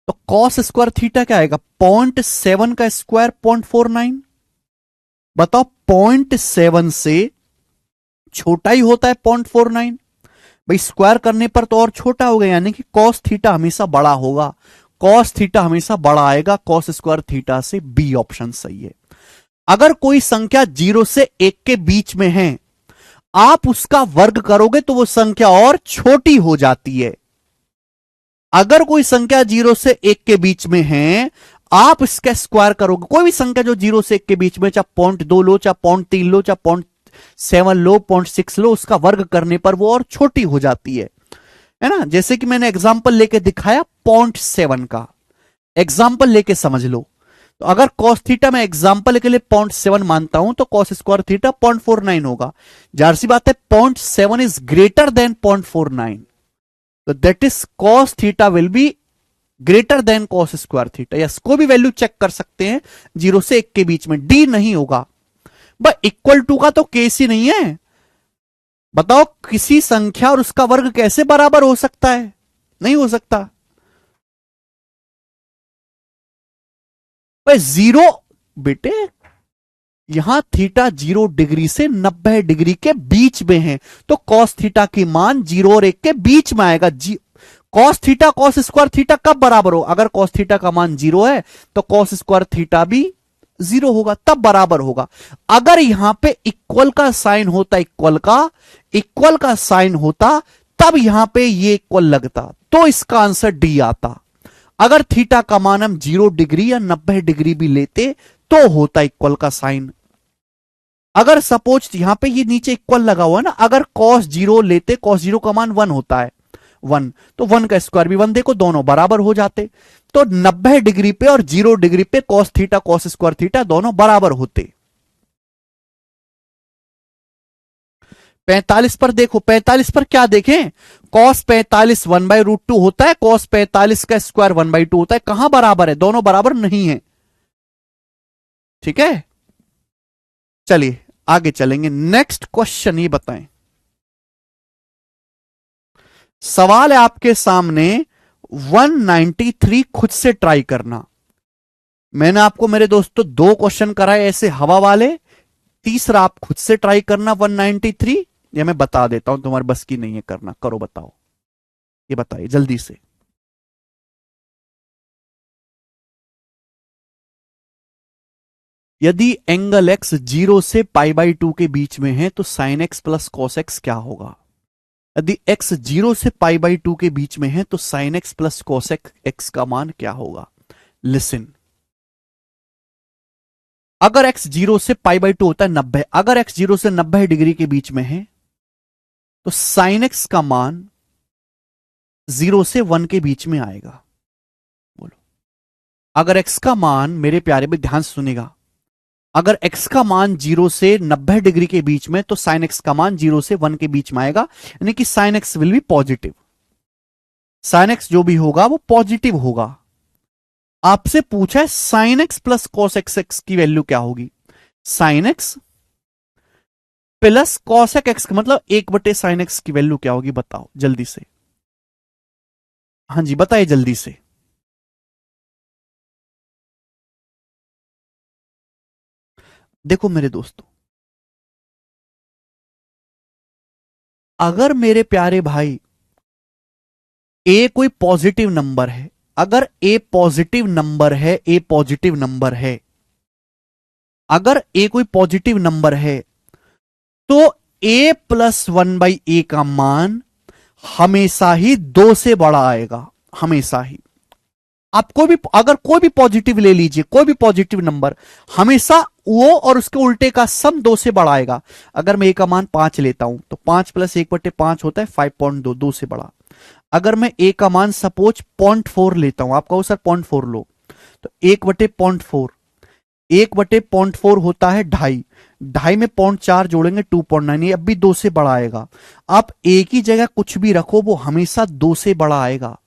A: तो कॉस स्क्वायर थीटा क्या आएगा? 0.7 का स्क्वायर 0.49। बताओ 0.7 से छोटा ही होता है 0.49। भाई स्क्वायर करने पर तो और छोटा हो गया, यानी कि कॉस थीटा हमेशा बड़ा होगा। कॉस थीटा हमेशा बड़ा आएगा कॉस स्क्वायर थीटा से। बी ऑप्शन सही है। अगर कोई संख्या 0 से 1 के बीच में है, आप उसका वर्ग करोगे तो वो संख्या और छोटी हो जाती है। अगर कोई संख्या 0 से 1 के बीच में है, आप इसका स्क्वायर करोगे, कोई भी संख्या जो 0 से 1 के बीच में, चाहे 0.2 लो, चाहे 0.3 लो, चाहे 0.7 लो, 0.6 लो, उसका वर्ग करने पर वो और छोटी हो जाती है ना। जैसे कि मैंने एग्जाम्पल लेके दिखाया 0.7 का, एग्जाम्पल लेके समझ लो। तो अगर कॉस थीटा मैं एग्जाम्पल के लिए 0.7 मानता हूं तो कॉस स्क्वायर थीटा 0.49 होगा। जाहिर सी बात है 0.7 इज ग्रेटर देन 0.49, तो that is cos theta will be greater than cos square theta. या इसको भी वैल्यू चेक कर सकते हैं 0 से 1 के बीच में। डी नहीं होगा भाई, इक्वल टू का तो केस ही नहीं है। बताओ किसी संख्या और उसका वर्ग कैसे बराबर हो सकता है? नहीं हो सकता भाई। जीरो बेटे, यहां थीटा 0 डिग्री से 90 डिग्री के बीच में है, तो कॉस थीटा की मान 0 और 1 के बीच में आएगा। Cos theta cos square theta कब बराबर हो? अगर कॉस थीटा का मान 0 है तो कॉस स्क्वायर थीटा भी 0 होगा, तब बराबर होगा। अगर यहां पे इक्वल का साइन होता, इक्वल का साइन होता, तब यहां पे ये इक्वल लगता, तो इसका आंसर डी आता। अगर थीटा का मान हम 0 डिग्री या 90 डिग्री भी लेते तो होता इक्वल का साइन। अगर सपोज यहां पे ये नीचे इक्वल लगा हुआ है ना, अगर cos 0 लेते, cos 0 का मान 1 होता है, 1, तो 1 का स्क्वायर भी 1, देखो दोनों बराबर हो जाते। तो 90 डिग्री पे और 0 डिग्री पे cos theta cos square theta दोनों बराबर होते। 45 पर देखो, 45 पर क्या देखें? cos 45 1/√2 होता है, cos 45 का स्क्वायर 1/2 होता है। कहां बराबर है? दोनों बराबर नहीं है। ठीक है, चलिए आगे चलेंगे। नेक्स्ट क्वेश्चन ये बताएं, सवाल है आपके सामने 193 खुद से ट्राई करना। मैंने आपको मेरे दोस्तों 2 क्वेश्चन कराए ऐसे हवा वाले, तीसरा आप खुद से ट्राई करना 193। ये मैं बता देता हूं, तुम्हारे बस की नहीं है करना, करो बताओ, ये बताइए जल्दी से। यदि एंगल x 0 से π/2 के बीच में है तो sin x plus cos x क्या होगा? यदि x 0 से π/2 के बीच में है तो sin x plus cos x का मान क्या होगा? लिसन, अगर x 0 से π/2 होता है 90, अगर x 0 से 90 डिग्री के बीच में है तो sin x का मान 0 से 1 के बीच में आएगा। बोलो, अगर x का मान, मेरे प्यारे भी ध्यान से सुनेगा, अगर x का मान 0 से 90 डिग्री के बीच में तो sin x का मान 0 से 1 के बीच में आएगा, यानी कि sin x will be positive. sin x जो भी होगा वो पॉजिटिव होगा। आपसे पूछा है sin x plus cos x की वैल्यू क्या होगी? sin x plus cos x का मतलब 1/sin x की वैल्यू क्या होगी? बताओ जल्दी से। हाँ जी बताइए जल्दी से। देखो मेरे दोस्तों, अगर मेरे प्यारे भाई ए कोई पॉजिटिव नंबर है, अगर ए पॉजिटिव नंबर है, ए पॉजिटिव नंबर है, अगर ए कोई पॉजिटिव नंबर है, तो ए प्लस वन बाई ए का मान हमेशा ही दो से बड़ा आएगा, हमेशा ही। आप कोई भी, अगर कोई भी पॉजिटिव ले लीजिए, कोई भी पॉजिटिव नंबर, हमेशा वो और उसके उल्टे का सम दो से बड़ा आएगा। अगर मैं ए का मान 5 लेता हूं तो 5 प्लस 1/5 होता है 5.2, दो से बड़ा। अगर मैं ए का मान सपोज 0.4 लेता हूं, आप कहो सर 0.4 लो, तो 1/0.4, 1/0.4 होता है 2.5, 2.5 में 0.4 जोड़ेंगे 2.9, ये अब भी दो से बड़ा आएगा। आप ए की जगह कुछ भी रखो, वो हमेशा दो से बड़ा आएगा।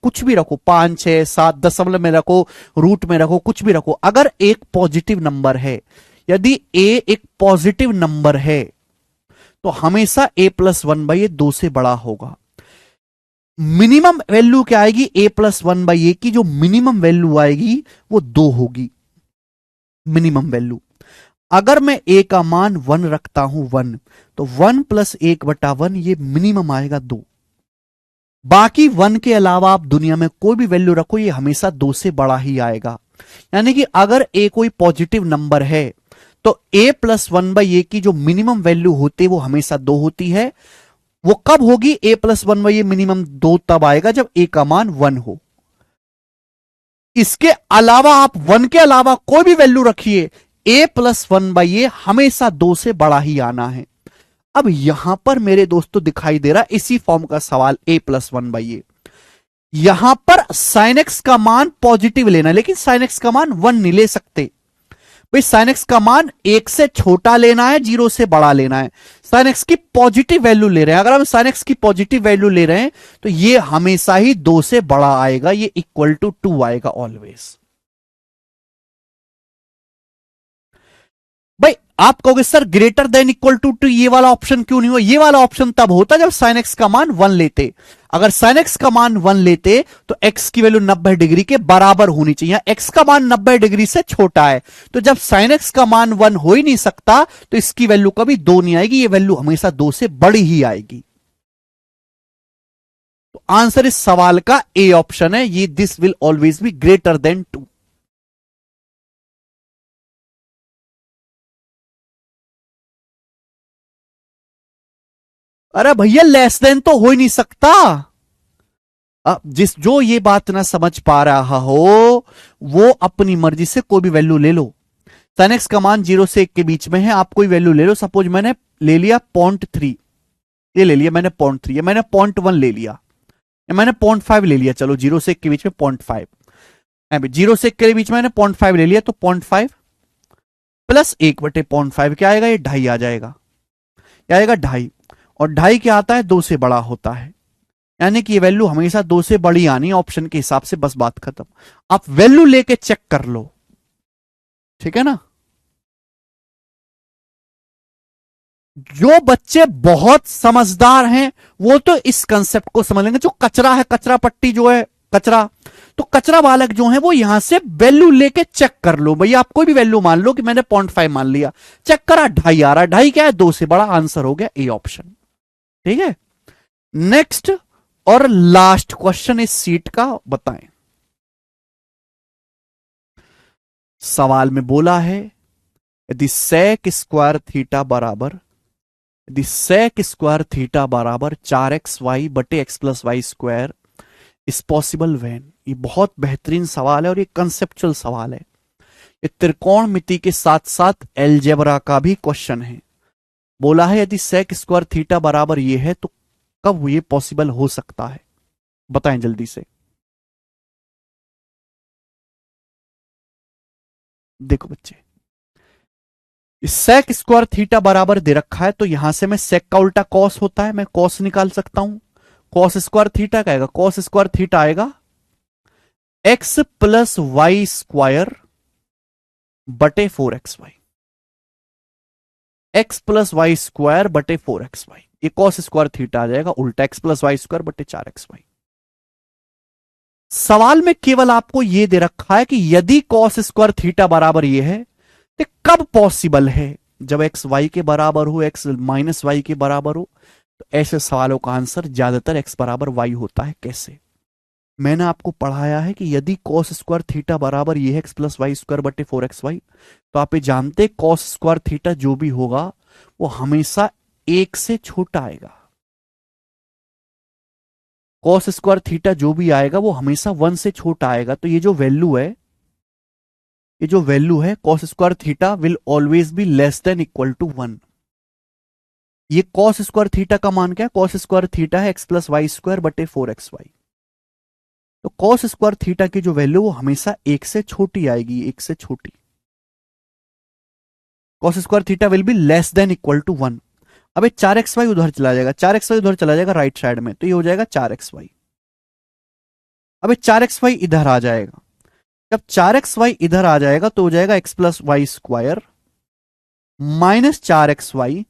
A: कुछ भी रखो, 5, 6, 7 दशमलव में रखो, रूट में रखो, कुछ भी रखो, अगर एक पॉजिटिव नंबर है, यदि ए एक पॉजिटिव नंबर है, तो हमेशा ए प्लस वन बाई ए दो से बड़ा होगा। मिनिमम वैल्यू क्या आएगी, ए प्लस वन बाई ए की जो मिनिमम वैल्यू आएगी वो दो होगी, मिनिमम वैल्यू। अगर मैं ए का मान 1 रखता हूं, 1, तो 1 प्लस 1/1 ये मिनिमम आएगा 2। बाकी 1 के अलावा आप दुनिया में कोई भी वैल्यू रखो, ये हमेशा 2 से बड़ा ही आएगा। यानी कि अगर ए कोई पॉजिटिव नंबर है, तो ए प्लस वन बाई ए की जो मिनिमम वैल्यू होती है वो हमेशा 2 होती है। वो कब होगी, A plus one by A minimum 2 तब आएगा जब ए का मान 1 हो। इसके अलावा आप 1 के अलावा कोई भी वैल्यू रखिए, ए प्लस वन बाई ए हमेशा 2 से बड़ा ही आना है। अब यहां पर मेरे दोस्तों दिखाई दे रहा इसी फॉर्म का सवाल, ए प्लस वन बाई ए। यहां पर साइन एक्स का मान पॉजिटिव लेना है, लेकिन साइन एक्स का मान 1 नहीं ले सकते भाई। साइन एक्स का मान 1 से छोटा लेना है, 0 से बड़ा लेना है। साइन एक्स की पॉजिटिव वैल्यू ले रहे हैं, अगर हम साइन एक्स की पॉजिटिव वैल्यू ले रहे हैं तो ये हमेशा ही 2 से बड़ा आएगा, ये इक्वल टू 2 आएगा ऑलवेज। भाई आप कहोगे sir greater than equal to 2 ये वाला ऑप्शन क्यों नहीं हुआ, ये वाला ऑप्शन तब होता जब साइन एक्स का मान 1 लेते। अगर साइन एक्स का मान 1 लेते तो एक्स की वैल्यू 90 डिग्री के बराबर होनी चाहिए, एक्स का मान 90 डिग्री से छोटा है, तो जब साइन एक्स का मान 1 हो ही नहीं सकता तो इसकी वैल्यू कभी 2 नहीं आएगी, ये वैल्यू हमेशा 2 से बड़ी ही आएगी। तो आंसर इस सवाल का ए ऑप्शन है, ये this will always B greater then 2। अरे भैया लेस देन तो हो ही नहीं सकता। अब जिस जो ये बात ना समझ पा रहा हो वो अपनी मर्जी से कोई भी वैल्यू ले लो। साइन एक्स का मान 0 से 1 के बीच में है, आप कोई वैल्यू ले लो। सपोज मैंने ले लिया 0.3, ये ले लिया मैंने 0.3, या मैंने 0.1 ले लिया, या मैंने 0.5 ले लिया। चलो 0 से 1 के बीच में 0.5, 0 से 1 के बीच में मैंने 0.5 ले लिया, तो 0.5 प्लस 1/0.5 क्या आएगा, ये 2.5 आ जाएगा। क्या आएगा, 2.5। और 2.5 क्या आता है, 2 से बड़ा होता है, यानी कि ये वैल्यू हमेशा 2 से बड़ी आनी है ऑप्शन के हिसाब से, बस बात खत्म। आप वैल्यू लेके चेक कर लो, ठीक है ना। जो बच्चे बहुत समझदार हैं वो तो इस कंसेप्ट को समझ लेंगे। जो कचरा है, कचरा पट्टी जो है, कचरा, तो कचरा बालक जो है वो यहां से वैल्यू लेके चेक कर लो। भैया आप कोई भी वैल्यू मान लो, कि मैंने 0.5 मान लिया, चेक करा 2.5 आ रहा है, 2.5 क्या है, 2 से बड़ा, आंसर हो गया ए ऑप्शन। ठीक है, नेक्स्ट और लास्ट क्वेश्चन इस सीट का बताएं। सवाल में बोला है यदि सेक स्क्वायर थीटा बराबर, यदि सेक स्क्वायर थीटा बराबर 4xy/x+y² इज पॉसिबल व्हेन। ये बहुत बेहतरीन सवाल है और ये कंसेप्चुअल सवाल है। ये त्रिकोणमिति के साथ साथ एलजेब्रा का भी क्वेश्चन है। बोला है यदि सेक स्क्वायर थीटा बराबर ये है तो कब ये पॉसिबल हो सकता है, बताएं जल्दी से। देखो बच्चे, सेक स्क्वायर थीटा बराबर दे रखा है, तो यहां से मैं सेक का उल्टा कॉस होता है, मैं कॉस निकाल सकता हूं। कॉस स्क्वायर थीटा का आएगा, कॉस स्क्वायर थीटा आएगा x+y² / 4xy, x+y² / 4xy, ये कॉस स्क्वायर थीटा आ जाएगा उल्टा, x+y² / 4xy। सवाल में केवल आपको यह दे रखा है कि यदि कॉस स्क्वायर थीटा बराबर ये है तो कब पॉसिबल है? जब एक्स वाई के बराबर हो, एक्स माइनस वाई के बराबर हो। तो ऐसे सवालों का आंसर ज्यादातर एक्स बराबर वाई होता है। कैसे? मैंने आपको पढ़ाया है कि यदि कॉस स्क्वायर थीटा बराबर ये एक्स प्लस वाई स्क्वायर बटे 4xy, तो आप ये जानते कॉस स्क्वायर थीटा जो भी होगा वो हमेशा एक से छोटा आएगा। कॉस स्क्वायर थीटा जो भी आएगा वो हमेशा 1 से छोटा आएगा। तो ये जो वैल्यू है, ये जो वैल्यू है cos square theta will always be less than equal to 1। ये कॉस स्क्वायर थीटा का मान क्या है? कॉस स्क्वायर थीटा है एक्स प्लस वाई स्क्वायर बटे 4xy। तो कॉस स्क्वायर थीटा की जो वैल्यू वो हमेशा एक से छोटी आएगी, एक से छोटी। Cos square theta will be less than equal to 1। अब 4xy उधर चला जाएगा, 4xy उधर चला जाएगा राइट साइड में, तो ये हो जाएगा 4xy। अब 4xy इधर आ जाएगा। जब 4xy इधर आ जाएगा तो हो जाएगा x plus y square minus 4xy,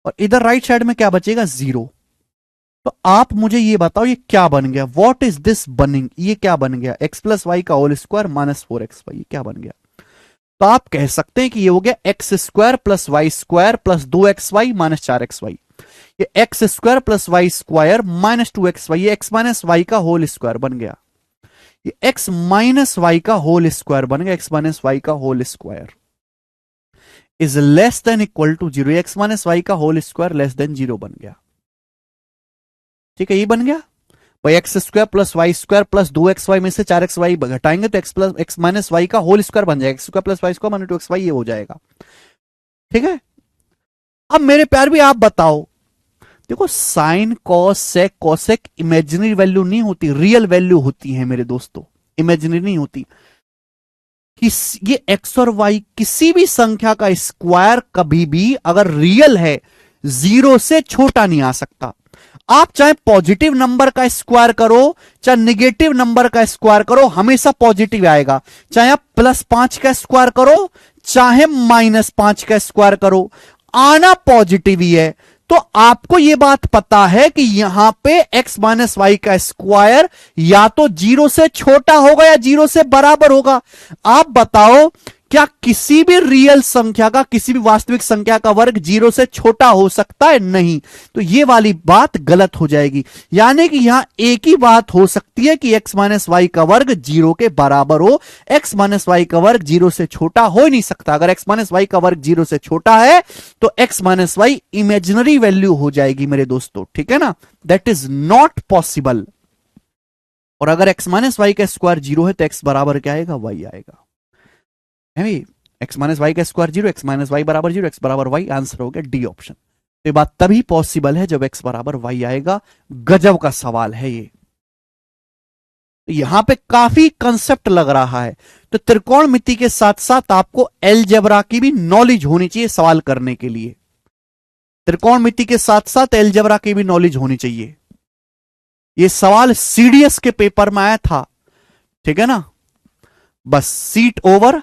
A: और इधर राइट साइड में क्या बचेगा? 0। तो आप मुझे ये बताओ ये क्या बन गया? What is this banning? ये क्या बन गया? एक्स प्लस वाई का होल स्क्वायर माइनस 4xy, ये क्या बन गया? तो आप कह सकते हैं कि ये हो गया x square plus y square plus 2xy minus 4xy। ये x square plus y square minus 2xy, ये एक्स माइनस वाई का होल स्क्वायर बन गया। ये एक्स माइनस वाई का होल स्क्वायर बन गया। एक्स माइनस वाई का whole square is less than equal to 0। X minus y का होल स्क्वायर लेस देन 0 बन गया। ठीक है, ये बन गया भाई। X square plus y square plus 2xy में से 4xy घटाएंगे तो एक्स माइनस वाई का होल स्क्वायर बन जाएगा। X square plus y square minus 2xy, ये हो जाएगा। ठीक है, अब मेरे प्यार भी आप बताओ, देखो sine cos sec cosec imaginary value नहीं होती, रियल वैल्यू होती है मेरे दोस्तों, इमेजिनरी नहीं होती। ये एक्स और वाई किसी भी संख्या का स्क्वायर कभी भी अगर रियल है 0 से छोटा नहीं आ सकता। आप चाहे पॉजिटिव नंबर का स्क्वायर करो चाहे निगेटिव नंबर का स्क्वायर करो, हमेशा पॉजिटिव आएगा। चाहे आप +5 का स्क्वायर करो चाहे -5 का स्क्वायर करो, आना पॉजिटिव ही है। तो आपको यह बात पता है कि यहां पे x माइनस वाई का स्क्वायर या तो 0 से छोटा होगा या 0 से बराबर होगा। आप बताओ क्या किसी भी रियल संख्या का, किसी भी वास्तविक संख्या का वर्ग 0 से छोटा हो सकता है? नहीं। तो यह वाली बात गलत हो जाएगी। यानी कि यहां एक ही बात हो सकती है कि x माइनस वाई का वर्ग 0 के बराबर हो। x माइनस वाई का वर्ग 0 से छोटा हो ही नहीं सकता। अगर x माइनस वाई का वर्ग 0 से छोटा है तो x minus y imaginary value हो जाएगी मेरे दोस्तों। ठीक है ना, दैट इज नॉट पॉसिबल। और अगर x माइनस वाई का स्क्वायर 0 है तो x बराबर क्या आएगा? y आएगा। है एक्स माइनस वाई का स्क्वायर 0, एक्स माइनस वाई बराबर 0, एक्स बराबर वाई। आंसर हो गया डी ऑप्शन। तो ये बात तभी पॉसिबल है जब एक्स बराबर वाई आएगा। गजब का सवाल है ये। तो यहां पे काफी कंसेप्ट लग रहा है। तो त्रिकोणमिति के साथ साथ आपको अलजेब्रा की भी नॉलेज होनी चाहिए सवाल करने के लिए। त्रिकोणमिति के साथ साथ अलजेब्रा की भी नॉलेज होनी चाहिए। ये सवाल सीडीएस के पेपर में आया था। ठीक है ना, बस सीट ओवर।